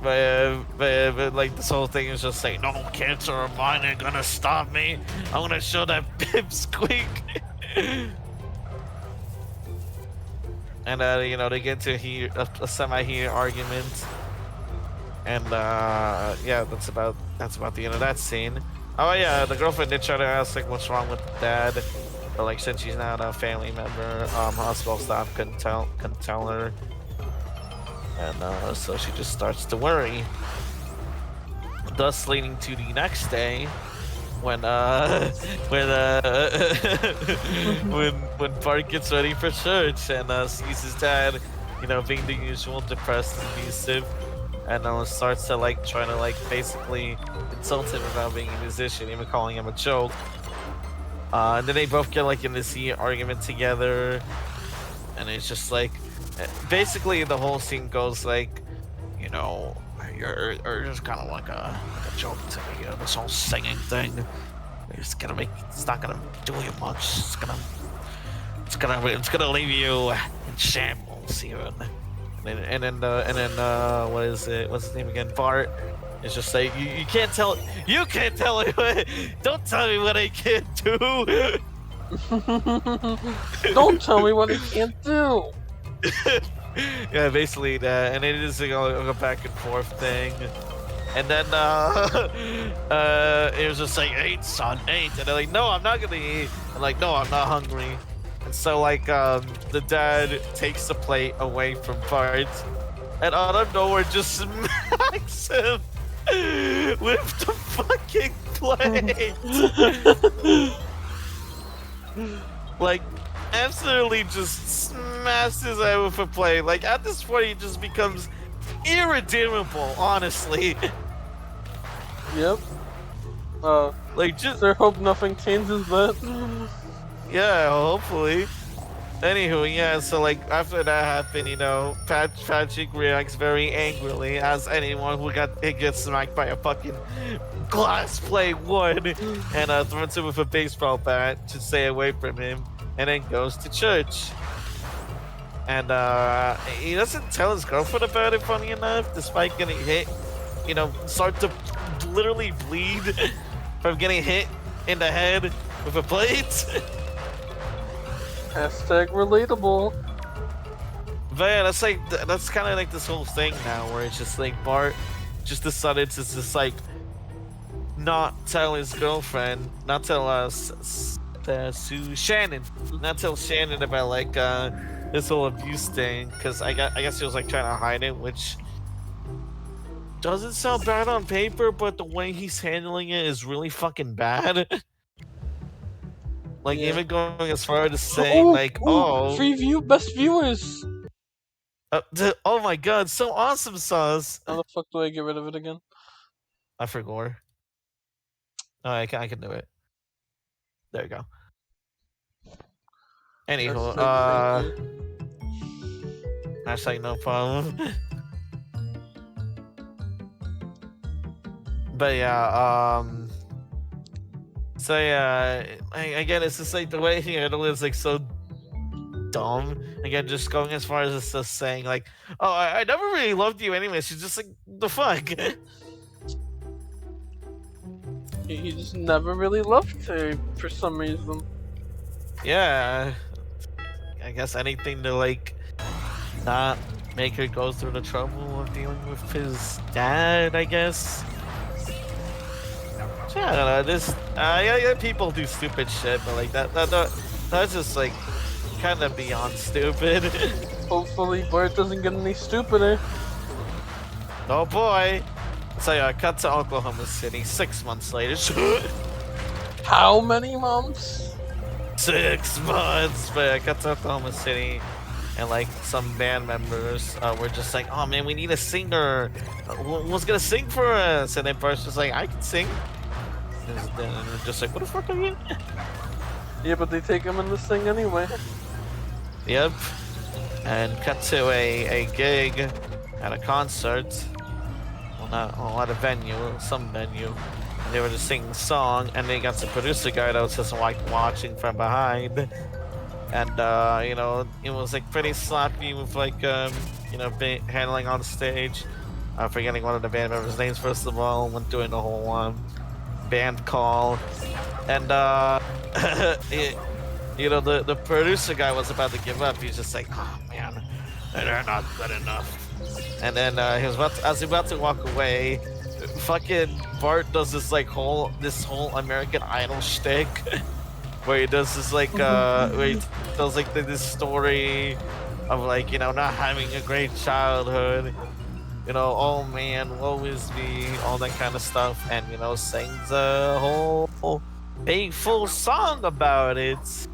But like this whole thing is just like, no cancer of mine ain't gonna stop me. I'm gonna show that pipsqueak. And you know, they get into a semi-heated argument. And yeah, that's about the end of that scene. Oh yeah, the girlfriend did try to ask like what's wrong with the dad, but like since she's not a family member, hospital staff couldn't tell her. And so she just starts to worry, thus leading to the next day when when Bart gets ready for church and sees his dad, you know, being the usual depressed and abusive, and starts to like trying to like basically insult him about being a musician, even calling him a joke. And then they both get like in this argument together, and it's just like basically the whole scene goes like, you know, you're just kind of like a joke to me. This whole singing thing, it's not gonna do you much. It's gonna leave you in shambles here. And then what is it? What's his name again? Bart. It's just like you can't tell me. Don't tell me what I can't do. Don't tell me what I can't do. Yeah, basically that, and it is like a back and forth thing, and then it was just like, "Eat, son, eat," and they're like, "No, I'm not gonna eat," and like, "No, I'm not hungry," and so like the dad takes the plate away from Bart, and out of nowhere just smacks him with the fucking plate. Like, absolutely just smashes his head with a plate. Like, at this point, he just becomes irredeemable, honestly. Yep. Like, just... I hope nothing changes that. Yeah, hopefully. Anywho, yeah, so, like, after that happened, you know, Patrick reacts very angrily, as anyone who gets smacked by a fucking glass plate would, and throws him with a baseball bat to stay away from him, and then goes to church. And he doesn't tell his girlfriend about it, funny enough, despite getting hit, you know, start to literally bleed from getting hit in the head with a plate. Hashtag relatable. But yeah, that's kind of like this whole thing now, where it's just like Bart just decided to just like not tell his girlfriend, not tell Shannon, not tell Shannon about like this whole abuse thing, because I guess he was like trying to hide it, which doesn't sound bad on paper, but the way he's handling it is really fucking bad. Like Yeah. even going as far as saying like, oh, free view, best viewers. oh my god, so awesome sauce. How the fuck do I get rid of it again? I forgot. Oh, I can do it. There you go. Anywho, Thank you. hashtag no problem. But yeah, so yeah, again, it's just like the way he handled it is like so dumb. Again, just going as far as just saying like, oh, I never really loved you anyway. She's just like, the fuck. He just never really loved her for some reason. Yeah, I guess anything to like not make her go through the trouble of dealing with his dad, I guess. Yeah, I don't know. This, yeah, people do stupid shit, but like that's just like kind of beyond stupid. Hopefully, Bart doesn't get any stupider. Oh boy. So yeah, cut to Oklahoma City 6 months later. How many months? 6 months. But yeah, cut to Oklahoma City, and like some band members were just like, oh man, we need a singer. Who's gonna sing for us? And then Bart's just like, I can sing. And they're just like, what the fuck are you? Yeah, but they take him in this thing anyway. Yep. And cut to a gig at a concert. Well, not a venue, some venue. And they were just singing a song, and they got the producer guy that was just like watching from behind. And you know, it was like pretty sloppy with like you know, handling on stage. Forgetting one of the band members' names first of all, when doing the whole band call. And you know, the producer guy was about to give up. He's just like, oh man, they're not good enough. And then he was as he was about to walk away, fucking Bart does this whole American Idol shtick, where he does this like where he tells like this story of like, you know, not having a great childhood, you know, oh man, woe is me, all that kind of stuff, and you know, sings a whole full song about it.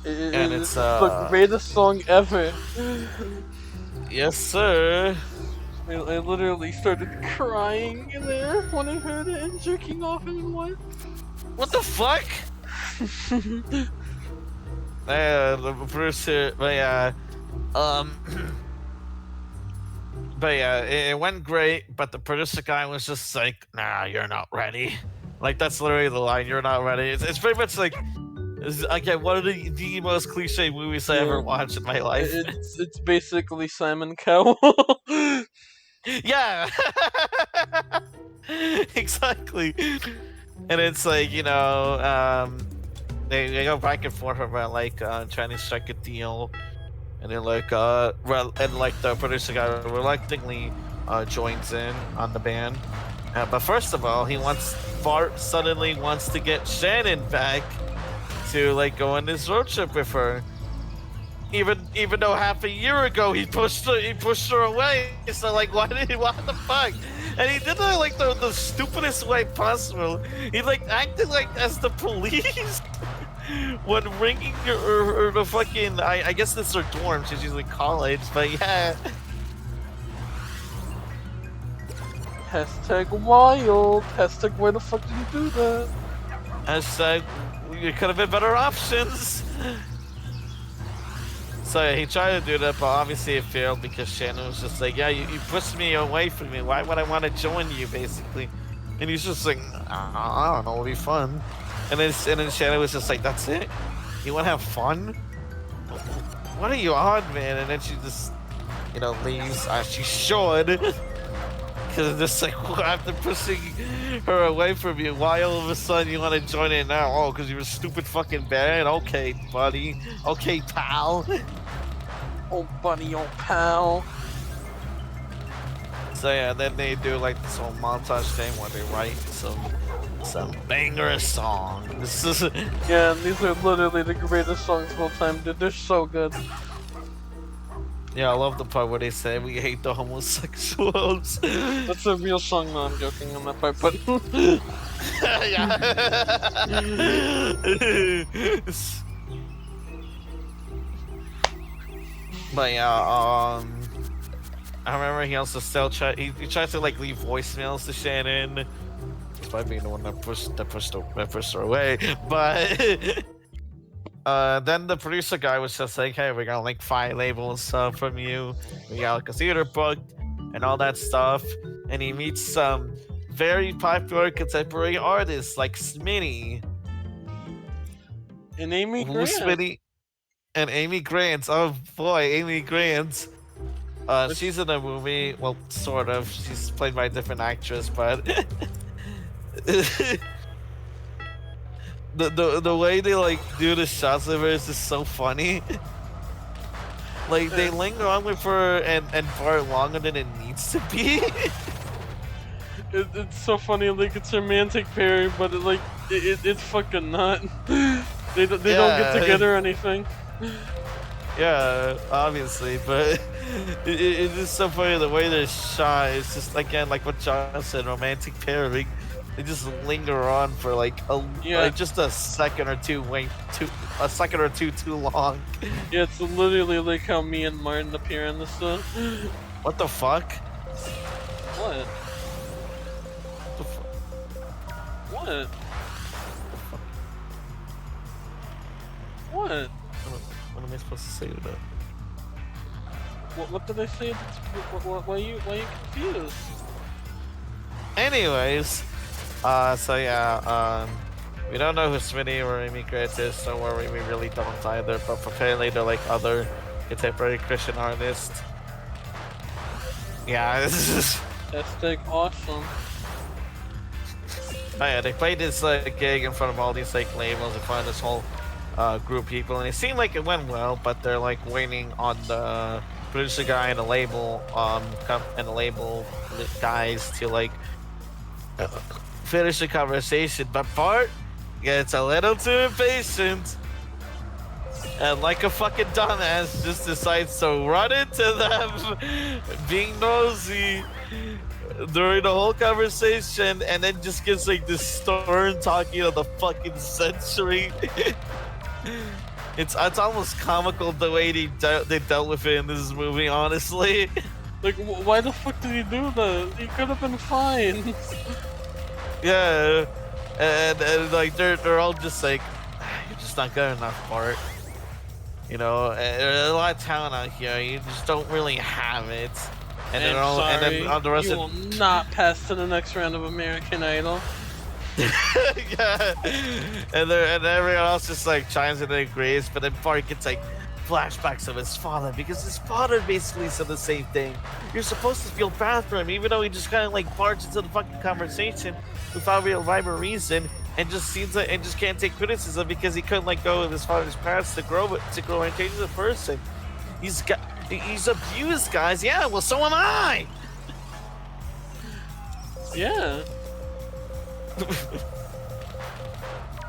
And it's the greatest song ever. Yes, sir. I literally started crying in there when I heard it and jerking off and what? What the fuck? The producer, but yeah, but yeah, it went great. But the producer guy was just like, "Nah, you're not ready." Like that's literally the line. You're not ready. It's pretty much like. Again, one of the most cliche movies I ever watched in my life. It's basically Simon Cowell. Yeah, exactly. And it's like, you know, they go back and forth about like trying to strike a deal, and then like and like the producer guy reluctantly joins in on the band. But first of all, Bart suddenly wants to get Shannon back to like go on this road trip with her, even though half a year ago he pushed her away. So like, what the fuck? And he did it like the stupidest way possible. He like acted like as the police when ringing her the fucking I guess it's her dorm. She's usually college, but yeah. Hashtag wild. Hashtag where the fuck did you do that? Hashtag it could have been better options. So he tried to do that, but obviously it failed because Shannon was just like, yeah, you pushed me away from me. Why would I want to join you, basically? And he's just like, I don't know, it'll be fun. And then Shannon was just like, that's it? You want to have fun? What are you on, man? And then she just, you know, leaves. She should. Because it's just like, after pushing her away from you, why all of a sudden you want to join in now? Oh, because you're a stupid fucking band? Okay, buddy. Okay, pal. Oh, buddy, oh, pal. So yeah, then they do like this whole montage thing where they write some banger songs. Yeah, and these are literally the greatest songs of all time, dude. They're so good. Yeah, I love the part where they say we hate the homosexuals. That's a real song. No, I'm joking on that part, but Yeah. But yeah, I remember he also still he tried to like leave voicemails to Shannon, despite being the one that pushed her away. But then the producer guy was just like, "Hey, we're gonna like file labels from you. We got like a theater booked and all that stuff." And he meets some very popular contemporary artists like Smitty, and Amy who's Grant. Smitty and Amy Grant. Oh boy, Amy Grant. She's in the movie. Well, sort of. She's played by a different actress, but the way they like do the shots of her is just so funny. Like they linger on with her and Bart longer than it needs to be. It's so funny, like it's romantic pairing, but it's fucking not. They don't get together or anything. Yeah, obviously, but it's just so funny the way they're shot. It's just again like what John said, romantic pairing. They just linger on for like just a second or two. A second or two too long. Yeah, it's literally like how me and Martin appear in this one. What the fuck? What? What the fuck? What? What? What am I supposed to say to that? What did I say? Why are you confused? Anyways, so yeah, we don't know who Smitty or Amy Grant is. Don't worry, we really don't either. But apparently they're like other contemporary Christian artists. Yeah, this is. Hashtag awesome. Oh yeah, they played this gig in front of all these like labels in front of this whole group of people, and it seemed like it went well. But they're like waiting on the producer guy and the label guys to like finish the conversation. But Bart gets a little too impatient, and like a fucking dumbass, just decides to run into them, being nosy during the whole conversation, and then just gives like this stern talking of the fucking century. It's almost comical the way they dealt with it in this movie, honestly. Like, why the fuck did he do that? He could have been fine. Yeah, and like they're all just like, you're just not good enough, Bart. You know, there's a lot of talent out here. You just don't really have it. And then all the rest you will not pass to the next round of American Idol. Yeah, and everyone else just like chimes in and agrees, but then Bart gets like flashbacks of his father because his father basically said the same thing. You're supposed to feel bad for him, even though he just kind of like barged into the fucking conversation without real rhyme or reason, and just seems like and just can't take criticism because he couldn't let go of his father's past to grow and change as a person. He's abused, guys. Yeah, well, so am I. Yeah.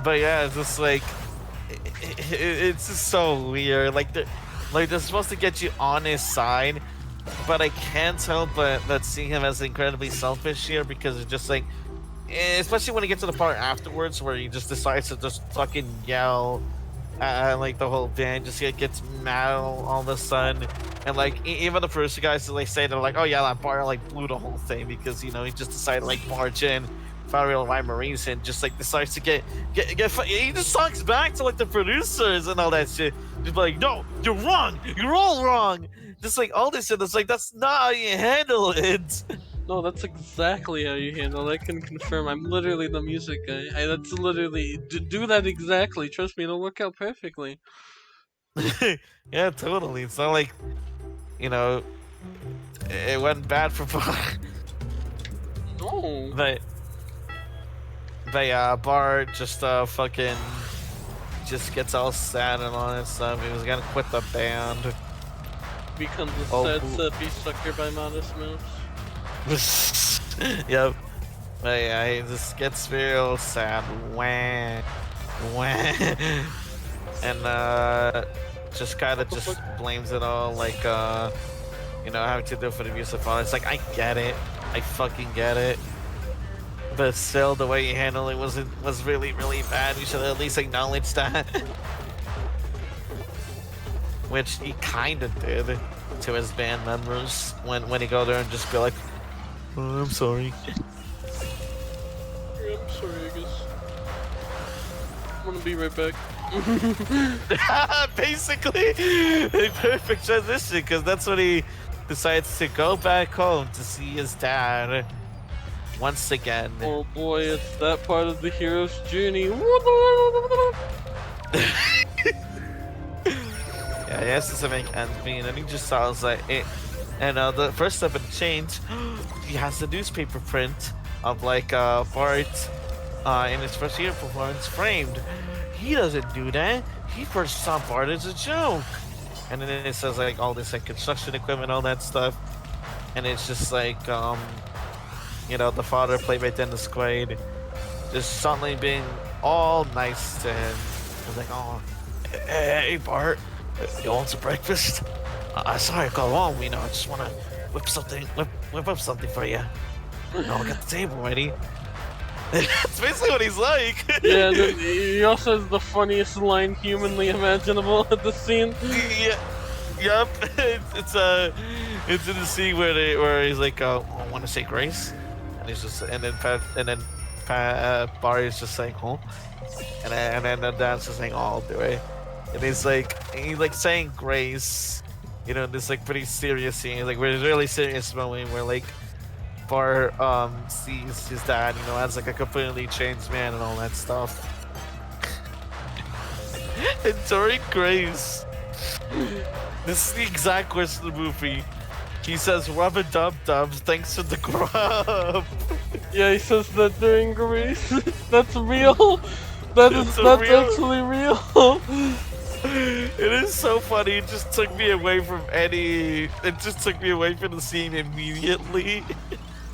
But yeah, it's just like it's just so weird. Like they're supposed to get you on his side, but I can't help but see him as incredibly selfish here because it's just like, especially when he gets to the part afterwards where he just decides to just fucking yell at like the whole band, just gets mad all of a sudden, and like even the producer guys like say they're like, oh yeah, that bar like blew the whole thing because you know he just decided to like barge in. Real rhyme or reason, just like decides to get he just talks back to like the producers and all that shit. Just like, no, you're wrong, you're all wrong. Just like all this shit. It's like that's not how you handle it. No, that's exactly how you handle it. I can confirm. I'm literally the music guy. That's literally do that exactly. Trust me, it'll work out perfectly. Yeah, totally. It's not like, you know, it went bad for Bart. No. But yeah, Bart just fucking just gets all sad and all that stuff. He was gonna quit the band. Becomes a sad sappy sucker by Modest Mouse. Yep. But yeah, he just gets real sad. Wah. And just kind of just blames it all like you know, having to do for the abuse of father. It's like I get it, I fucking get it, but still the way he handled it was really bad. You should at least acknowledge that. Which he kind of did to his band members when he go there and just be like, oh, I'm sorry. Yeah, I'm sorry, I guess. I'm gonna be right back. Basically, a perfect transition, because that's when he decides to go back home to see his dad once again. Oh boy, it's that part of the hero's journey. Yeah, he has to make ends meet, and he just sounds like it. And the first step in the change, he has the newspaper print of like Bart in his first year performance framed. He doesn't do that. He first saw Bart as a joke. And then it says like all this like construction equipment, all that stuff. And it's just like you know, the father played by Dennis Quaid just suddenly being all nice to him. He's like, oh, hey Bart, you want some breakfast? Sorry, I got home. You know, I just want to whip up something for you. You know, I got the table ready. That's basically what he's like. Yeah, he also has the funniest line humanly imaginable at the scene. Yeah, yep. It's in the scene where he's like, I want to say grace, and he's just and then Barry's just saying, huh? And then the dad's just saying, oh, I'll do it. And he's like saying grace, you know, this like pretty serious scene, like we're really serious moment where like Bart sees his dad, you know, as like a completely changed man and all that stuff. And during grace, this is the exact words of the movie. He says, "Rub-a-dub-dubs, thanks for the grub." Yeah, he says that during Greece. That's real. That's actually real. It is so funny. It just took me away from any. It just took me away from the scene immediately.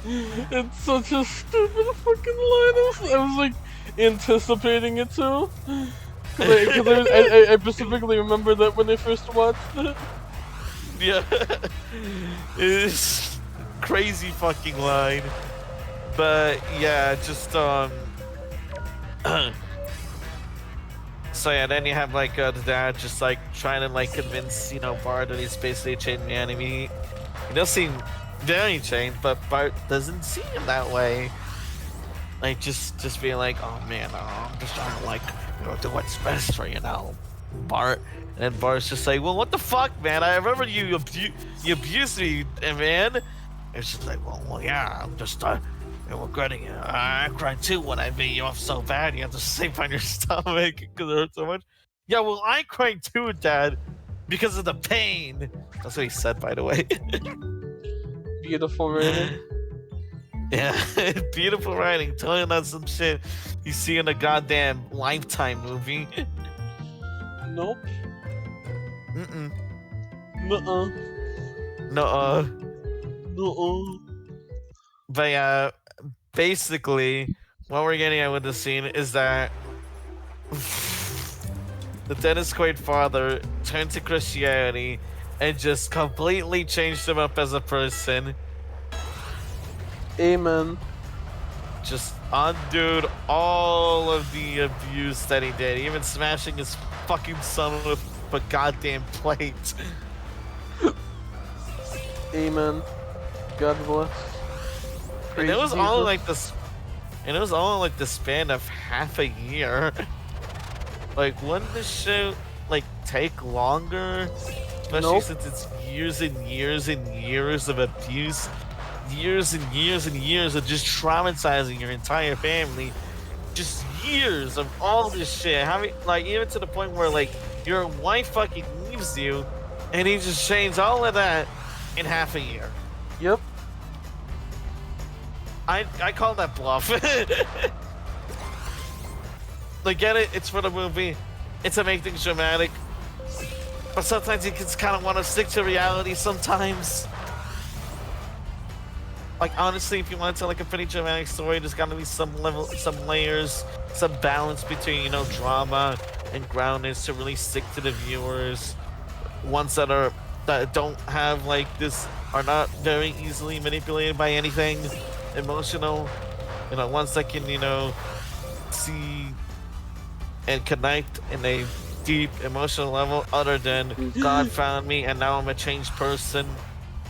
It's such a stupid fucking line. I was like anticipating it too. Because I specifically remember that when I first watched it. Yeah. It's crazy fucking line. But yeah, just So yeah, then you have like the dad just like trying to like convince, you know, Bart that he's basically a chained man. I mean, he does seem very chained, but Bart doesn't see him that way. Like just being like, oh man, I'm just trying to like, you know, do what's best for you now, Bart. And Bart's just like, well, what the fuck, man? I remember you abused me, man. It's just like, well, yeah, I'm just regretting it. I cried too when I beat you off so bad you have to sleep on your stomach because it hurt so much. Yeah, well, I cried too, Dad, because of the pain. That's what he said, by the way. Beautiful writing. Yeah, beautiful writing. Telling you some shit you see in a goddamn Lifetime movie. Nope. Mm-mm. Nuh-uh. Nuh-uh. Nuh-uh. But yeah, basically, what we're getting at with the scene is that the Dennis Quaid father turned to Christianity and just completely changed him up as a person. Amen. Just undid all of the abuse that he did, even smashing his fucking son with a goddamn plate. Amen. God bless. And it was Jesus. all like this, and it was all like the span of half a year. Like, wouldn't this show like take longer? Especially since it's years and years and years of abuse, years and years and years of just traumatizing your entire family, just years of all this shit. Having like even to the point where like your wife fucking leaves you, and he just changed all of that in half a year. Yep. I call that bluff. Like, get it? It's for the movie. It's to make things dramatic. But sometimes you just kind of want to stick to reality sometimes. Like, honestly, if you want to tell like a pretty dramatic story, there's got to be some layers, some balance between, you know, drama and groundedness to really stick to the viewers. ones that don't have like this are not very easily manipulated by anything emotional. Ones that can see and connect in a deep emotional level, other than God found me and now I'm a changed person,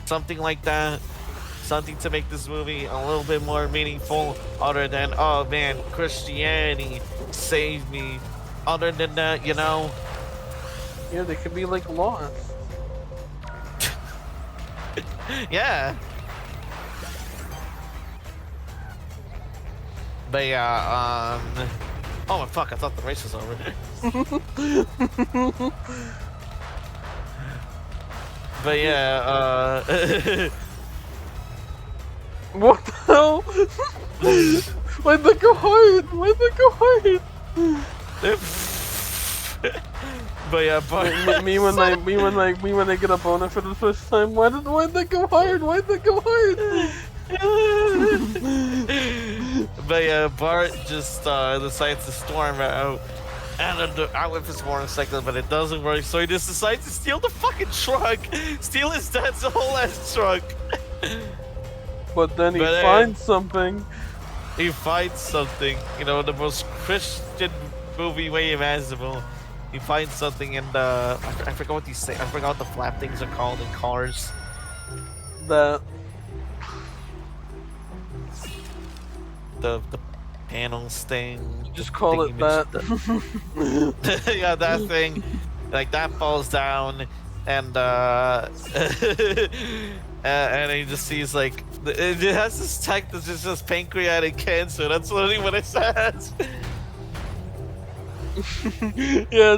something like that. Something to make this movie a little bit more meaningful, other than, oh man, Christianity saved me. Other than that, Yeah, they could be like lost. yeah. But yeah, oh fuck, I thought the race was over. But yeah, What the hell? Why'd they go hard? Why'd they go hard? But yeah, but me when I get a boner for the first time. Why'd they go hard? Why'd they go hard? But yeah, Bart just decides to storm out out with his motorcycle, but it doesn't work, so he just decides to steal the fucking truck, steal his dad's whole ass truck. But then he finds something. He finds something, the most Christian movie way imaginable. He finds something, and I forgot what these say. I forgot what the flap things are called in cars. The panels thing. Just call it that. Yeah, that thing. Like that falls down, and and he just sees like it has this tech that just says pancreatic cancer. That's literally what it says. Yeah,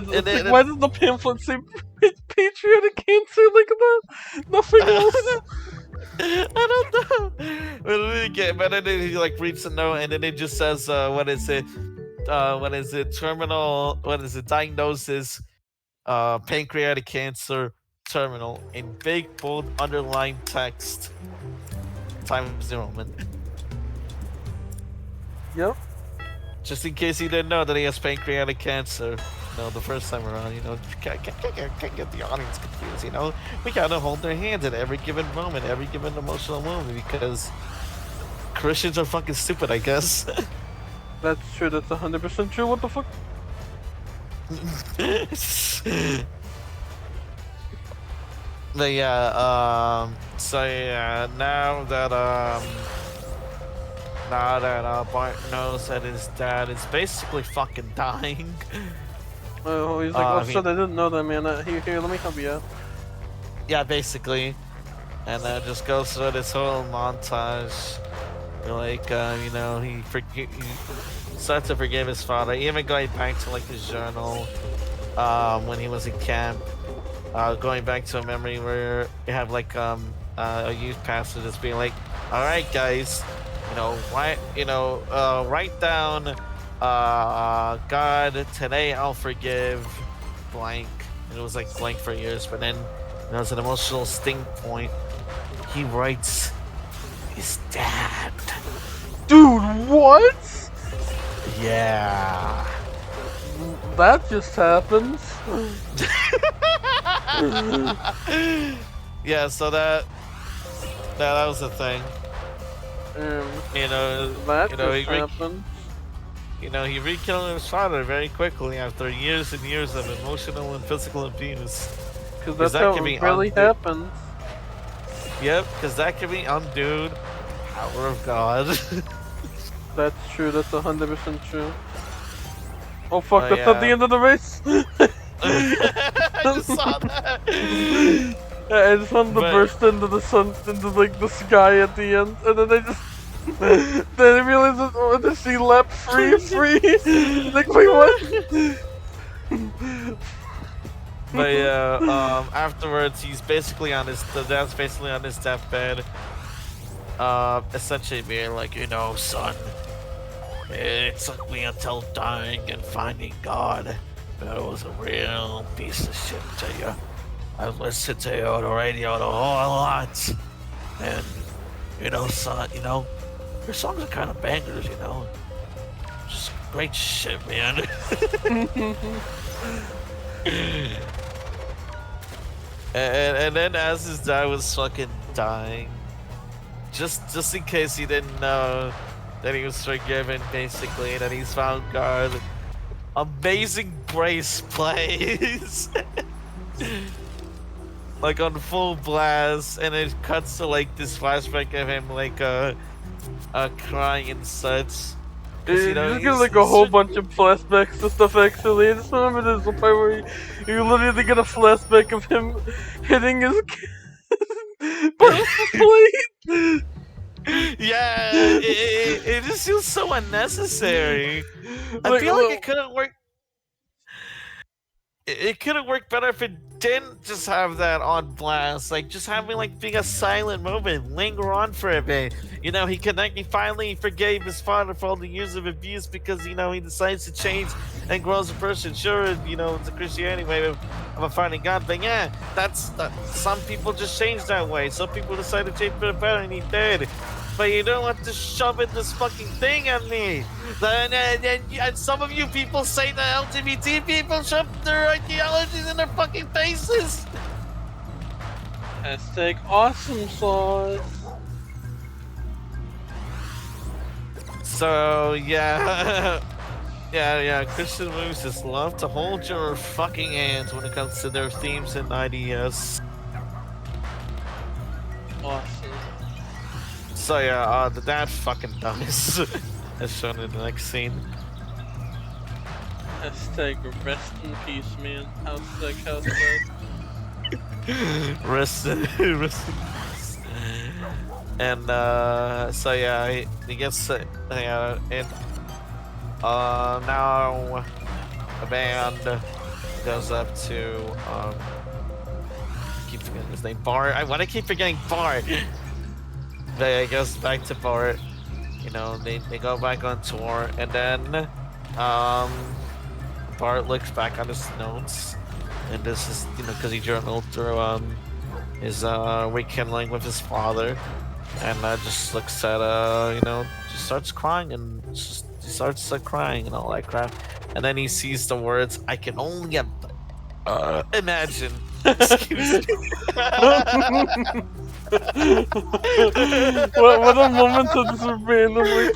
why does the pamphlet say patriotic cancer like that? Nothing else. I don't know. But then he like reads the note, and then it just says, what is it? Terminal. What is it? Diagnosis. Pancreatic cancer. Terminal in big bold underlined text. Times New Roman. Yep. Just in case you didn't know that he has pancreatic cancer. The first time around, can't get the audience confused, We gotta hold their hands at every given moment, every given emotional moment, because Christians are fucking stupid, I guess. That's true, that's 100% true, what the fuck? But yeah, so yeah, now that Bart knows that his dad is basically fucking dying. Oh, he's like, I didn't know that, man. Here, let me help you out. Yeah, basically. And just goes through this whole montage. Like, he starts to forgive his father, even going back to, like, his journal, when he was in camp. Going back to a memory where you have, like, a youth pastor just being like, alright, guys, write down, God, today I'll forgive blank. And it was like blank for years, but then as an emotional sting point, he writes his dad. Dude, what? Yeah. That just happens. Yeah, so that was the thing. That just happened. He rekindled his father very quickly after years and years of emotional and physical abuse. Because that's how it really happens. Yep, because that can be undone. Power of God. That's true, that's 100% true. Oh fuck, that's not the end of the race! I just saw that! I just wanted to burst into the sun, into like the sky at the end, and then they just... then I realized that she leapt free! Like, wait, what? But yeah, afterwards, he's basically on his deathbed. Essentially being like, son, it took me until dying and finding God. But it was a real piece of shit to you. I've listened to you on the radio a whole lot. And, son, your songs are kind of bangers, Just great shit, man. And then as his dad was fucking dying, just in case he didn't know that he was forgiven, basically, that he's found God. Amazing Grace plays. Like on full blast, and it cuts to like this flashback of him like crying and such. You just get like a whole bunch of flashbacks to stuff actually. I just remember there's a part where you literally get a flashback of him hitting his plate. Yeah, it just feels so unnecessary. I feel like it couldn't work. It could have worked better if it didn't just have that on blast, like just having like being a silent moment, linger on for a bit. You know, he finally forgave his father for all the years of abuse because he decides to change and grow as a person. Sure, it's a Christianity way of finding God, but yeah, some people just change that way. Some people decide to change for the better, and he did. But you don't have to shove in this fucking thing at me. And some of you people say that LGBT people shove their ideologies in their fucking faces. Hashtag awesome sauce. So yeah, yeah. Christian movies just love to hold your fucking hands when it comes to their themes and ideas. Awesome. So yeah, the dad fucking dies, as shown in the next scene. Hashtag rest in peace, man. Hashtag. Rest in peace. And so yeah, he gets and now the band goes up to I keep forgetting his name, Bart. Why do I keep forgetting Bart? But it goes back to Bart. They go back on tour, and then Bart looks back on his notes, and this is because he journaled through his rekindling with his father, and just looks at just starts crying and he starts crying and all that crap, and then he sees the words, "I can only imagine." Excuse me. what a moment to just randomly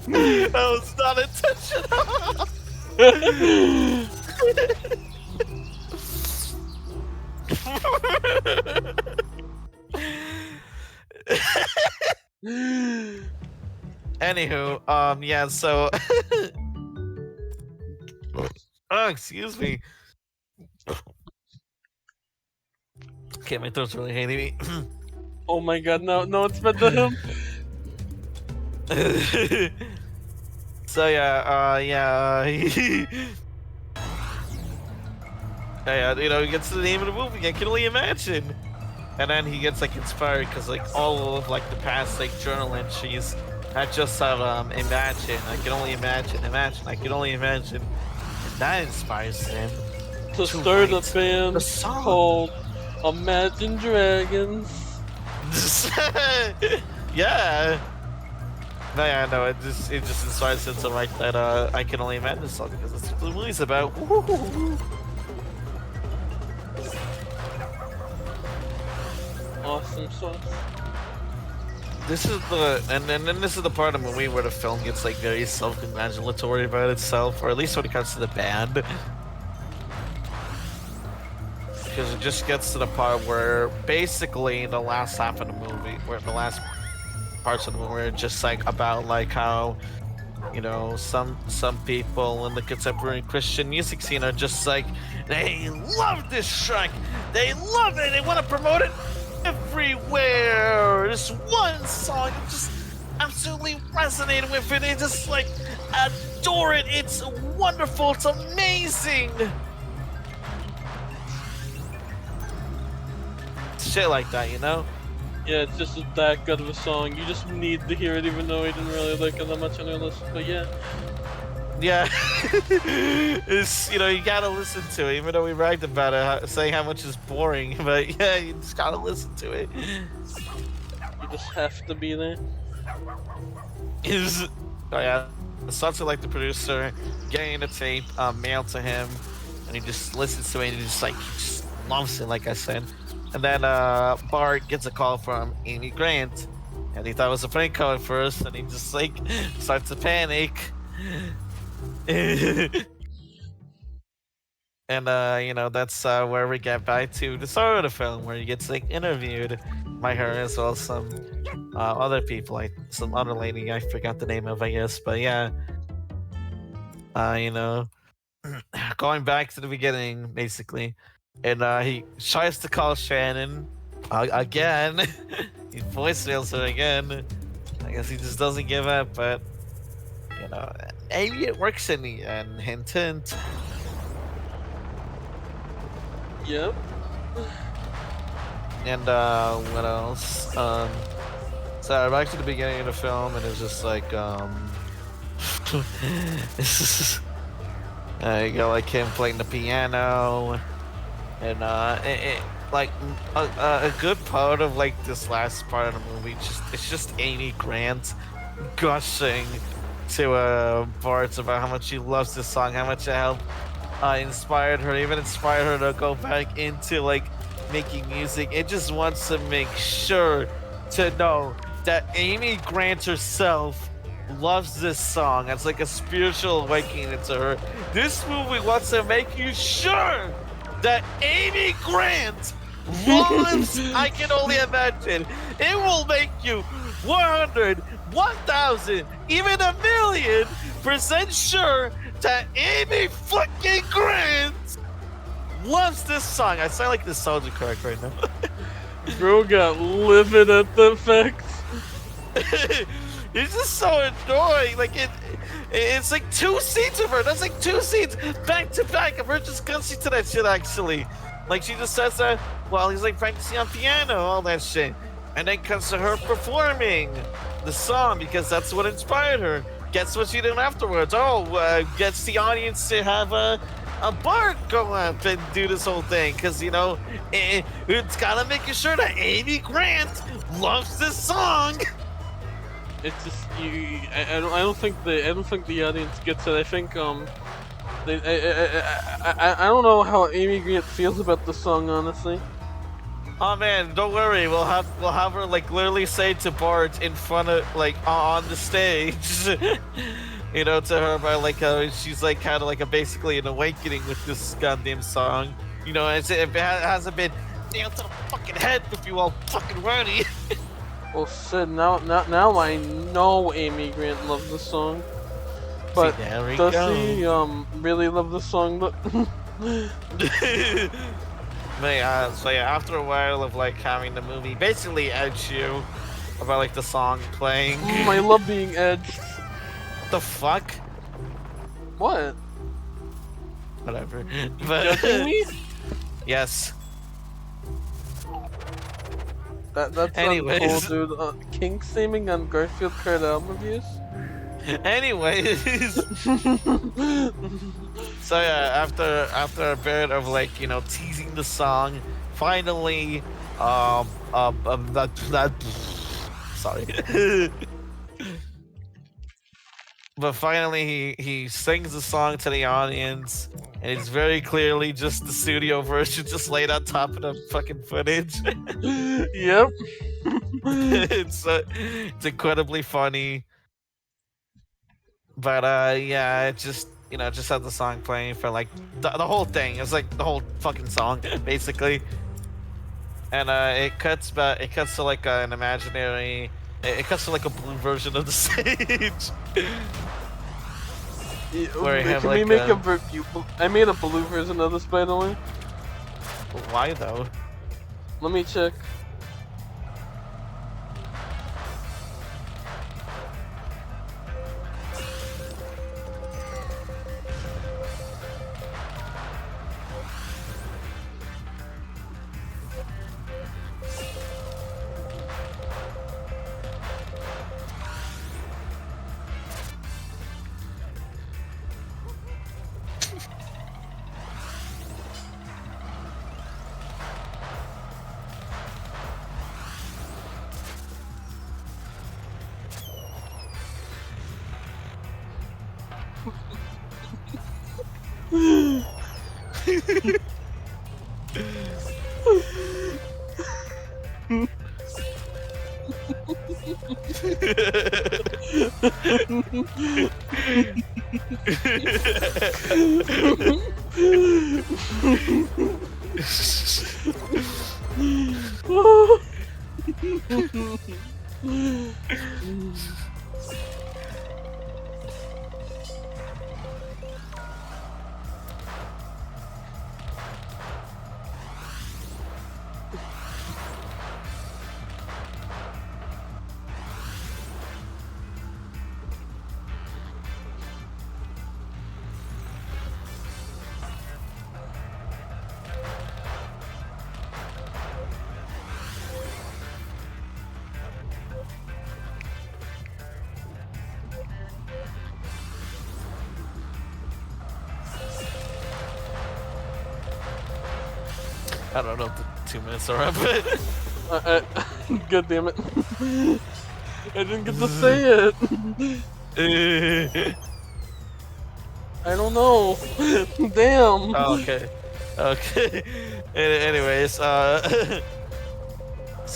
That was not intentional. Anywho, yeah, so oh, excuse me. Okay, my throat's really hating me. Oh my god, no, it's been to him. So yeah, he he gets to the name of the movie. I can only imagine. And then he gets inspired because all of the past journal entries that just have imagine. I can only imagine. I can only imagine. And that inspires him to start a band called Imagine Dragons. Yeah. No, yeah, no, it just inspires him to write that I Can Only Imagine song because that's what the movie's about. Awesome sauce. This is and then this is the part of the movie where the film gets very self-congratulatory about itself, or at least when it comes to the band. Because it just gets to the part where basically the last half of the movie, where the last parts of the movie are just about how some people in the contemporary Christian music scene are just they love this track, they love it, they want to promote it everywhere. This one song just absolutely resonated with it. They just adore it. It's wonderful. It's amazing. Shit like that, Yeah, it's just that good of a song. You just need to hear it, even though we didn't really like it that much on your list. But yeah. Yeah, it's you gotta listen to it, even though we bragged about it, saying how much it's boring. But yeah, you just gotta listen to it. You just have to be there. Oh yeah, it starts with the producer getting the tape mailed to him, and he just listens to it and he just loves it, like I said. And then Bart gets a call from Amy Grant, and he thought it was a prank call at first, and he just like starts to panic. And that's where we get back to the start of the film, where he gets like interviewed by her as well as some other people, like some other lady I forgot the name of, I guess. But yeah, you know, going back to the beginning, basically, and he tries to call Shannon again. He voicemails her again. I guess he just doesn't give up, but maybe it works in the end. Hint, hint. Yep. And what else? So back to the beginning of the film, and it's just like this is you got like him playing the piano, and like a good part of like this last part of the movie, it's just Amy Grant gushing to Bart about how much she loves this song, how much it helped inspired her, even inspired her to go back into like making music. It just wants to make sure to know that Amy Grant herself loves this song. It's like a spiritual awakening to her. This movie wants to make you sure that Amy Grant loves I Can Only Imagine. It will make you 100, 1,000, even 1,000,000% sure that Amy fucking Grant loves this song. I sound like this soldier correct right now. Bro got livid at the fact. It's just so annoying. Like it's like 2 scenes of her. That's like 2 scenes back to back of her just gushing to that shit. Actually, like she just says that while he's like practicing on piano, all that shit, and then comes to her performing the song because that's what inspired her. Guess what she did afterwards? Gets the audience to have a Bart go up and do this whole thing because it's gotta make sure that Amy Grant loves this song. It's just I don't think the audience gets it. I think I don't know how Amy Grant feels about the song, honestly. Oh man, don't worry. We'll have her like literally say to Bart in front of like on the stage, to her by like she's like kind of like basically an awakening with this goddamn song. If it hasn't been nailed to the fucking head if you all fucking ready. Well, shit. Now I know Amy Grant loves the song, but does he really love the song? So yeah, after a while of like having the movie basically edge you about like the song playing. I love being edged. What the fuck? What? Whatever. Judging me? Yes. That's Anyways. cool, dude. Kink shaming on Garfield Kart album reviews? Anyways. So yeah, after a bit of like teasing the song, finally sorry. But finally he sings the song to the audience, and it's very clearly just the studio version just laid on top of the fucking footage. Yep. It's incredibly funny. But yeah, it just just had the song playing for like the whole thing. It's like the whole fucking song basically, and it cuts to like an imaginary. It cuts to like a blue version of the stage. Where you have Can like we make I made a blue version of this, by the way. Why though? Let me check. I don't know if the 2 minutes are up, but God damn it. I didn't get to say it. I don't know. Damn. oh, okay. Okay. Anyways, so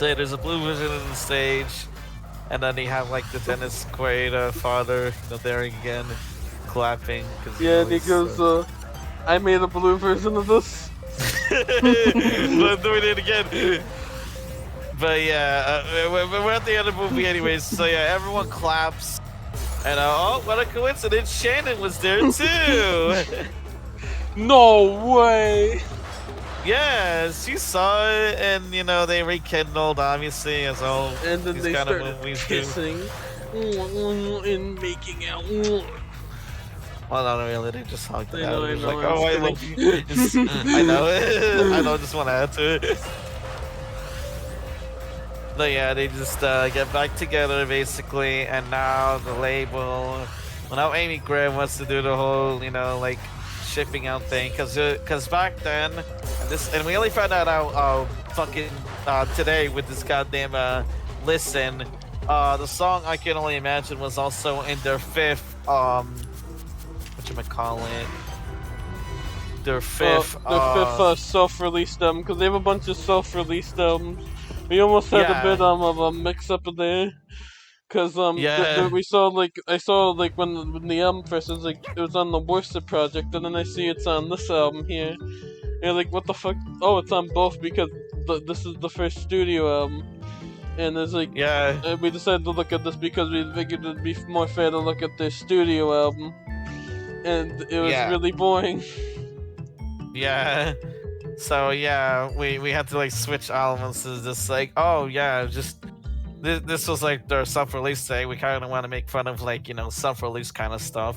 there's a blue vision on the stage, and then you have like the Dennis Quaid father, there again, clapping. Cause, Yeah, and he goes, I made a blue version of this. Let's do it again. But yeah, we're at the end of the movie anyways, so yeah, everyone claps. And oh, what a coincidence, Shannon was there too! No way! Yes, you saw it, and they rekindled, obviously, as all and then these they kind of started movies kissing and making out. Well, not really, they just hugged it I out. know, It was I know, like, I was oh, I kidding. love you. I know, I know, just want to add to it. But yeah, they just get back together, basically, and now the label, well, now Amy Graham wants to do the whole, like, shipping out thing, because back then, and we only found that out fucking today with this goddamn listen, the song I Can Only Imagine was also in their fifth, whatchamacallit, their fifth self-released album, because they have a bunch of self-released albums. We almost had a bit of a mix-up there. Cause we saw I saw when the album first was it was on the Worsted project, and then I see it's on this album here. And like, what the fuck? Oh, it's on both because this is the first studio album. And it's like, we decided to look at this because we figured it'd be more fair to look at their studio album. And it was really boring. Yeah. So yeah, we had to switch elements to just oh yeah, just this was their self-release thing. We kind of want to make fun of self-release kind of stuff,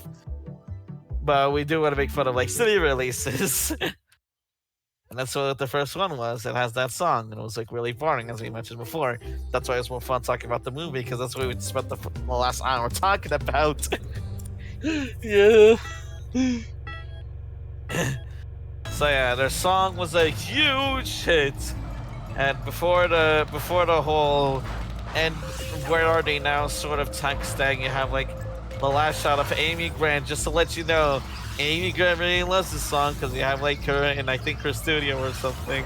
but we do want to make fun of city releases. And that's what the first one was. It has that song, and it was really boring, as we mentioned before. That's why it's more fun talking about the movie, because that's what we spent the last hour talking about. Yeah. So yeah, their song was a huge hit, and before the whole and where are they now sort of texting, you have the last shot of Amy Grant, just to let you know Amy Grant really loves this song, because you have her in I think her studio or something,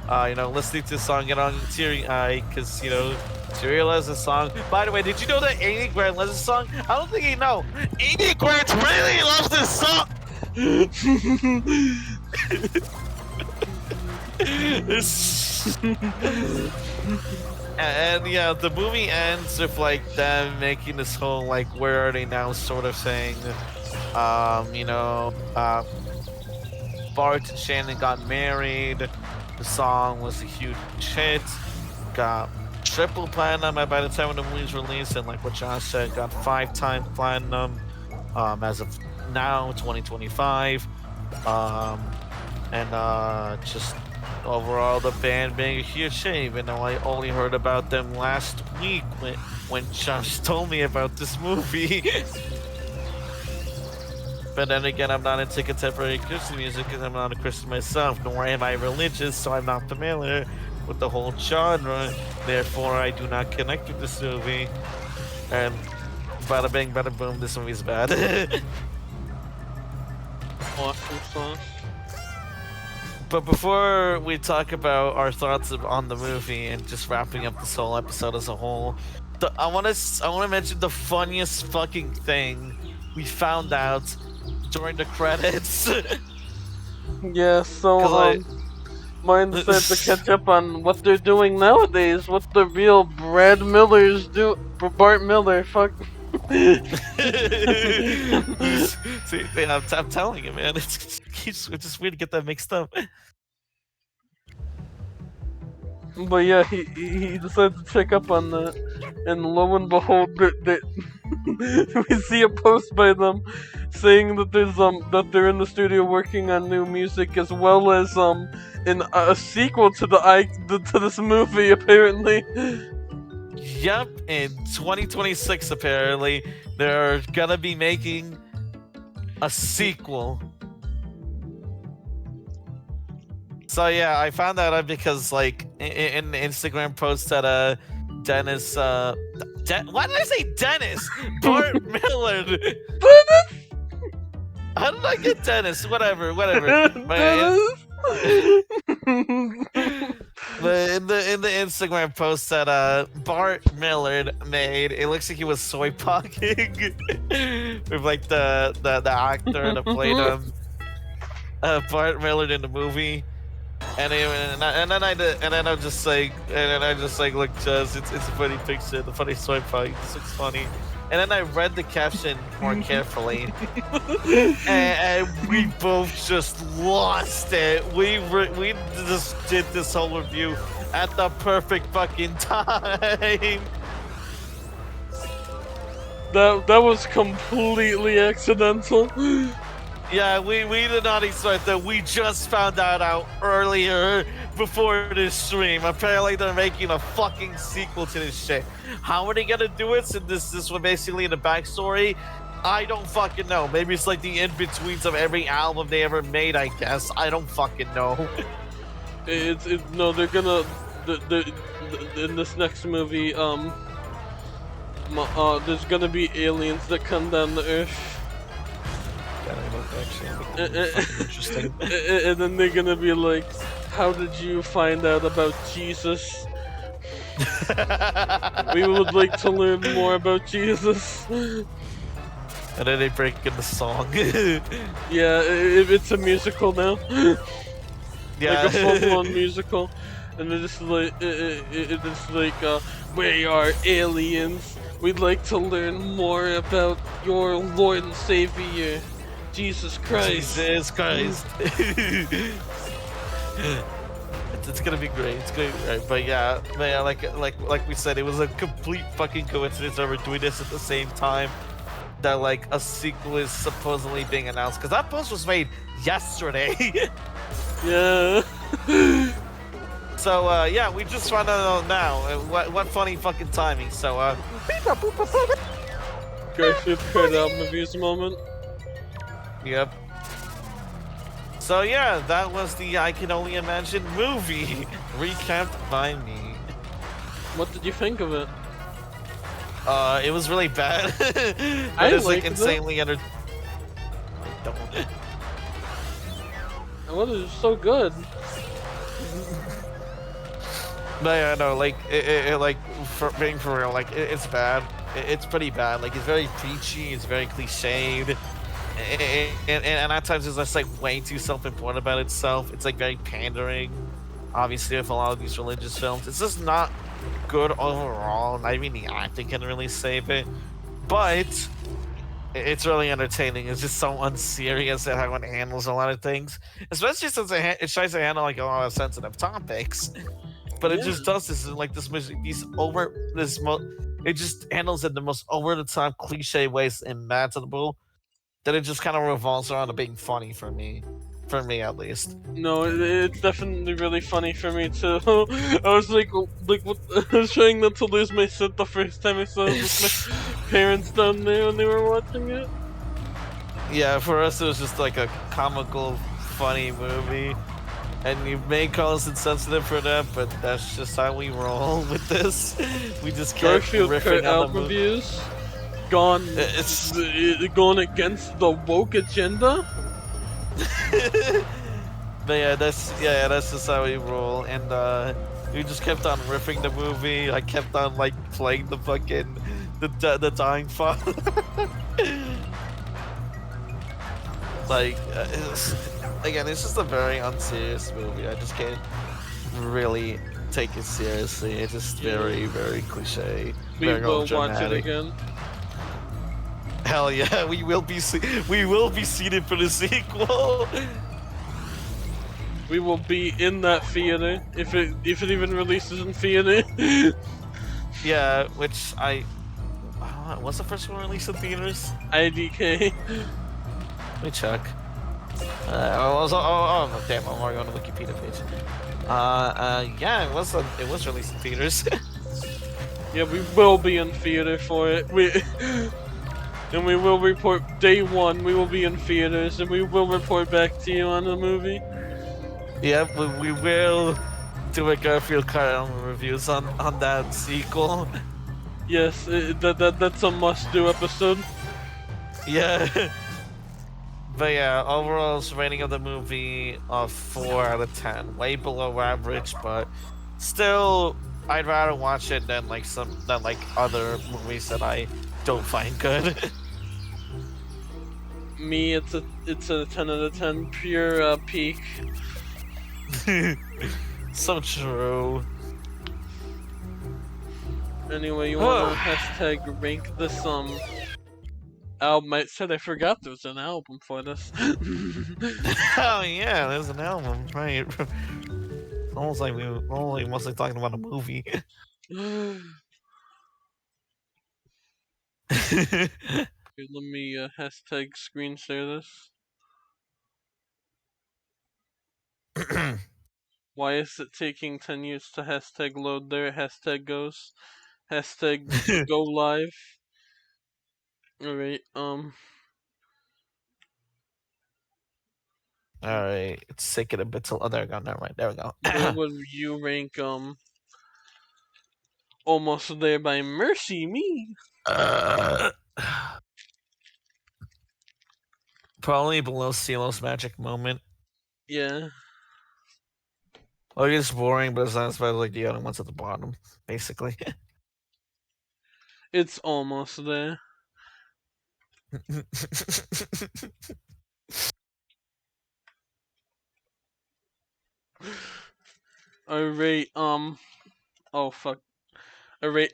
listening to the song, get on teary eye, because she really loves the song. By the way, did you know that Amy Grant loves this song? I don't think you know. Amy Grant really loves this song. And yeah, the movie ends with them making this whole where are they now sort of saying, Bart and Shannon got married. The song was a huge hit, got triple platinum by the time when the movie's released, and what Josh said, got 5-time platinum as of now, 2025. And just overall, the band being a huge hit, even though I only heard about them last week when Josh told me about this movie. But then again, I'm not into contemporary Christian music because I'm not a Christian myself, nor am I religious, so I'm not familiar with the whole genre. Therefore, I do not connect with this movie. And bada bing, bada boom, this movie's bad. Awesome song. But before we talk about our thoughts on the movie and just wrapping up this whole episode as a whole, I want to mention the funniest fucking thing we found out during the credits. Yeah, so mine said to catch up on what they're doing nowadays, what the real Brad Millers do. Bart Miller, fuck. See, I'm telling you, man, it's just weird to get that mixed up. But yeah, he decided to check up on that, and lo and behold, we see a post by them saying that that they're in the studio working on new music as well as a sequel to to this movie apparently. Yep, in 2026 apparently they're gonna be making a sequel. So yeah, I found that out because like in the Instagram post that Dennis why did I say Dennis? Bart Millard. Dennis? How did I get Dennis? Whatever. Dennis? But in the Instagram post that Bart Millard made, it looks like he was soy pocking with like the actor that played Bart Millard in the movie. And then I just like look, just it's a funny picture, the funny soy pog. This looks funny. And then I read the caption more carefully, and we both just lost it. We just did this whole review at the perfect fucking time. That was completely accidental. Yeah, we did not expect that. We just found that out earlier before this stream. Apparently they're making a fucking sequel to this shit. How are they gonna do it since this was basically the backstory? I don't fucking know. Maybe it's like the in-betweens of every album they ever made, I guess. I don't fucking know. No, they're gonna in this next movie, there's gonna be aliens that come down to Earth. Interesting. And then they're gonna be like, how did you find out about Jesus? We would like to learn more about Jesus. And then they break in the song. Yeah, it's a musical now. Yeah. Like a full-blown musical. And it's like, we are aliens. We'd like to learn more about your Lord and Savior, Jesus Christ. Jesus Christ. It's gonna be great. It's gonna be great. But yeah, like we said, it was a complete fucking coincidence that we're doing this at the same time that like a sequel is supposedly being announced. Because that post was made yesterday. Yeah. So yeah, we just found out now. What funny fucking timing. So Garfield Kart album reviews moment. Yep. So yeah, that was the I Can Only Imagine movie, recapped by me. What did you think of it? It was really bad. I it's liked like insanely it was so good. No, yeah, no, like it like for being for real, like it's bad. It's pretty bad. Like it's very preachy. It's very cliched. And at times it's just like way too self-important about itself. It's like very pandering, obviously, with a lot of these religious films. It's just not good overall. Not even the acting can really save it, but it's really entertaining. It's just so unserious at how it handles a lot of things, especially since it tries to handle like a lot of sensitive topics. But it just does this in like it just handles it in the most over-the-top cliche ways imaginable. That it just kind of revolves around it being funny for me at least. No, it's definitely really funny for me too. I was like what? I was trying not to lose my shit the first time I saw it with my parents down there when they were watching it. Yeah, for us it was just like a comical, funny movie. And you may call us insensitive for that, but that's just how we roll with this. We just kept Garfield riffing Kart on album the movie. reviews gone gone against the woke agenda. But yeah, that's just how we roll. And we just kept on riffing the movie. I kept on like playing the fucking the dying father. Like again, it's just a very unserious movie. I just can't really take it seriously. It's just Yeah, very cliche, we very will watch it dramatic. again. Hell yeah, we will be seated for the sequel. We will be in that theater if it even releases in theater. Yeah, which I what's the first one released in theaters? IDK. Let me check. Damn, I'm already on the Wikipedia page. Yeah, it was released in theaters. Yeah, we will be in theater for it. And we will report day one. We will be in theaters, and we will report back to you on the movie. Yep, we will do a Garfield Kart reviews on that sequel. Yes, that's a must-do episode. Yeah. But yeah, overall rating of the movie of 4 out of 10, way below average, but still, I'd rather watch it than like other movies that I don't find good. Me, it's a 10 out of 10, pure peak. So true. Anyway, you wanna Oh hashtag rank this album? I said I forgot there was an album for this. yeah, there's an album, right? Almost like we were only mostly talking about a movie. Here, let me hashtag screen share this. Why is it taking 10 years to hashtag load there? Hashtag goes. Hashtag go live. Alright, All right, it's taking a bit to. Oh, there we go. Never mind. There we go. where would you rank Almost There by MercyMe? uh, Probably below CeeLo's magic moment. Yeah, Like it's boring, but it's not as bad as like the other ones at the bottom, basically. it's almost there. Alright, oh fuck. Alright,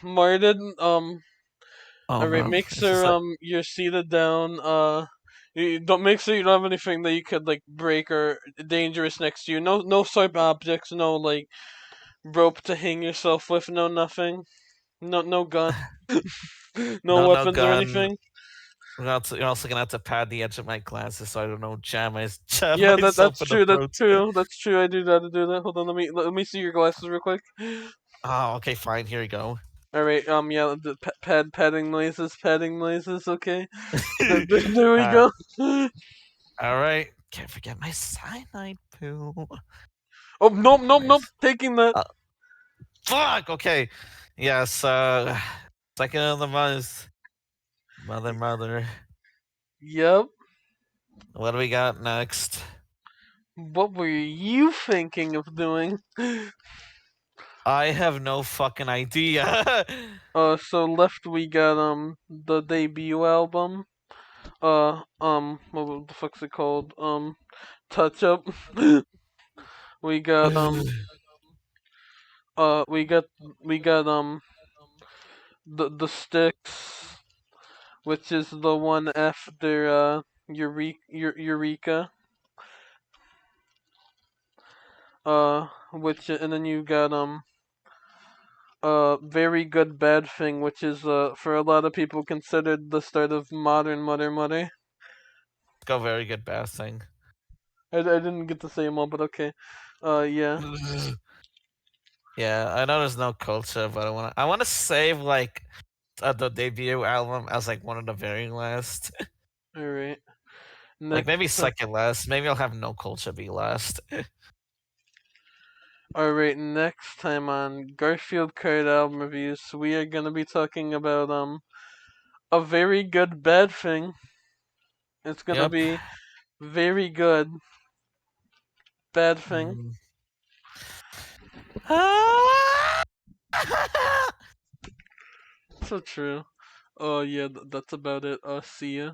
Martin, Oh alright, no, make this is sure, like you're seated down, you don't make sure you don't have anything that you could, like, break or dangerous next to you. No sharp objects, no, like, rope to hang yourself with, no nothing. No gun. No no weapons or gun. anything. You're also gonna have to pad the edge of my glasses so I don't know jam Yeah, myself that's in the true. That's throat. true. That's true. I do that to do that. Hold on. Let me see your glasses real quick. Oh, okay, fine. Here you go. All right. Yeah. The padding noises. Padding noises. Okay. There we uh, go. all right. Can't forget my cyanide pill. Oh, nope. Nice. Taking that. Uh, Fuck. Okay. Yes. Second of the month. Mother. Yep. What do we got next? What were you thinking of doing? I have no fucking idea. So left we got the debut album. What the fuck's it called? Touch Up. We got we got the sticks, which is the one after Eureka. Which and then you got very good bad thing, which is for a lot of people considered the start of modern Mother. Go very good bath thing. I didn't get to say them all, but okay. Yeah. Yeah, I know there's no culture, but I wanna save like the debut album as like one of the very last. All right. Like Next. maybe second last. Maybe I'll have no culture be last. All right. Next time on Garfield Kart album reviews, we are gonna be talking about a very good bad thing. It's gonna Yep. be very good. bad thing. Mm. So true. Oh yeah, that's about it. See ya.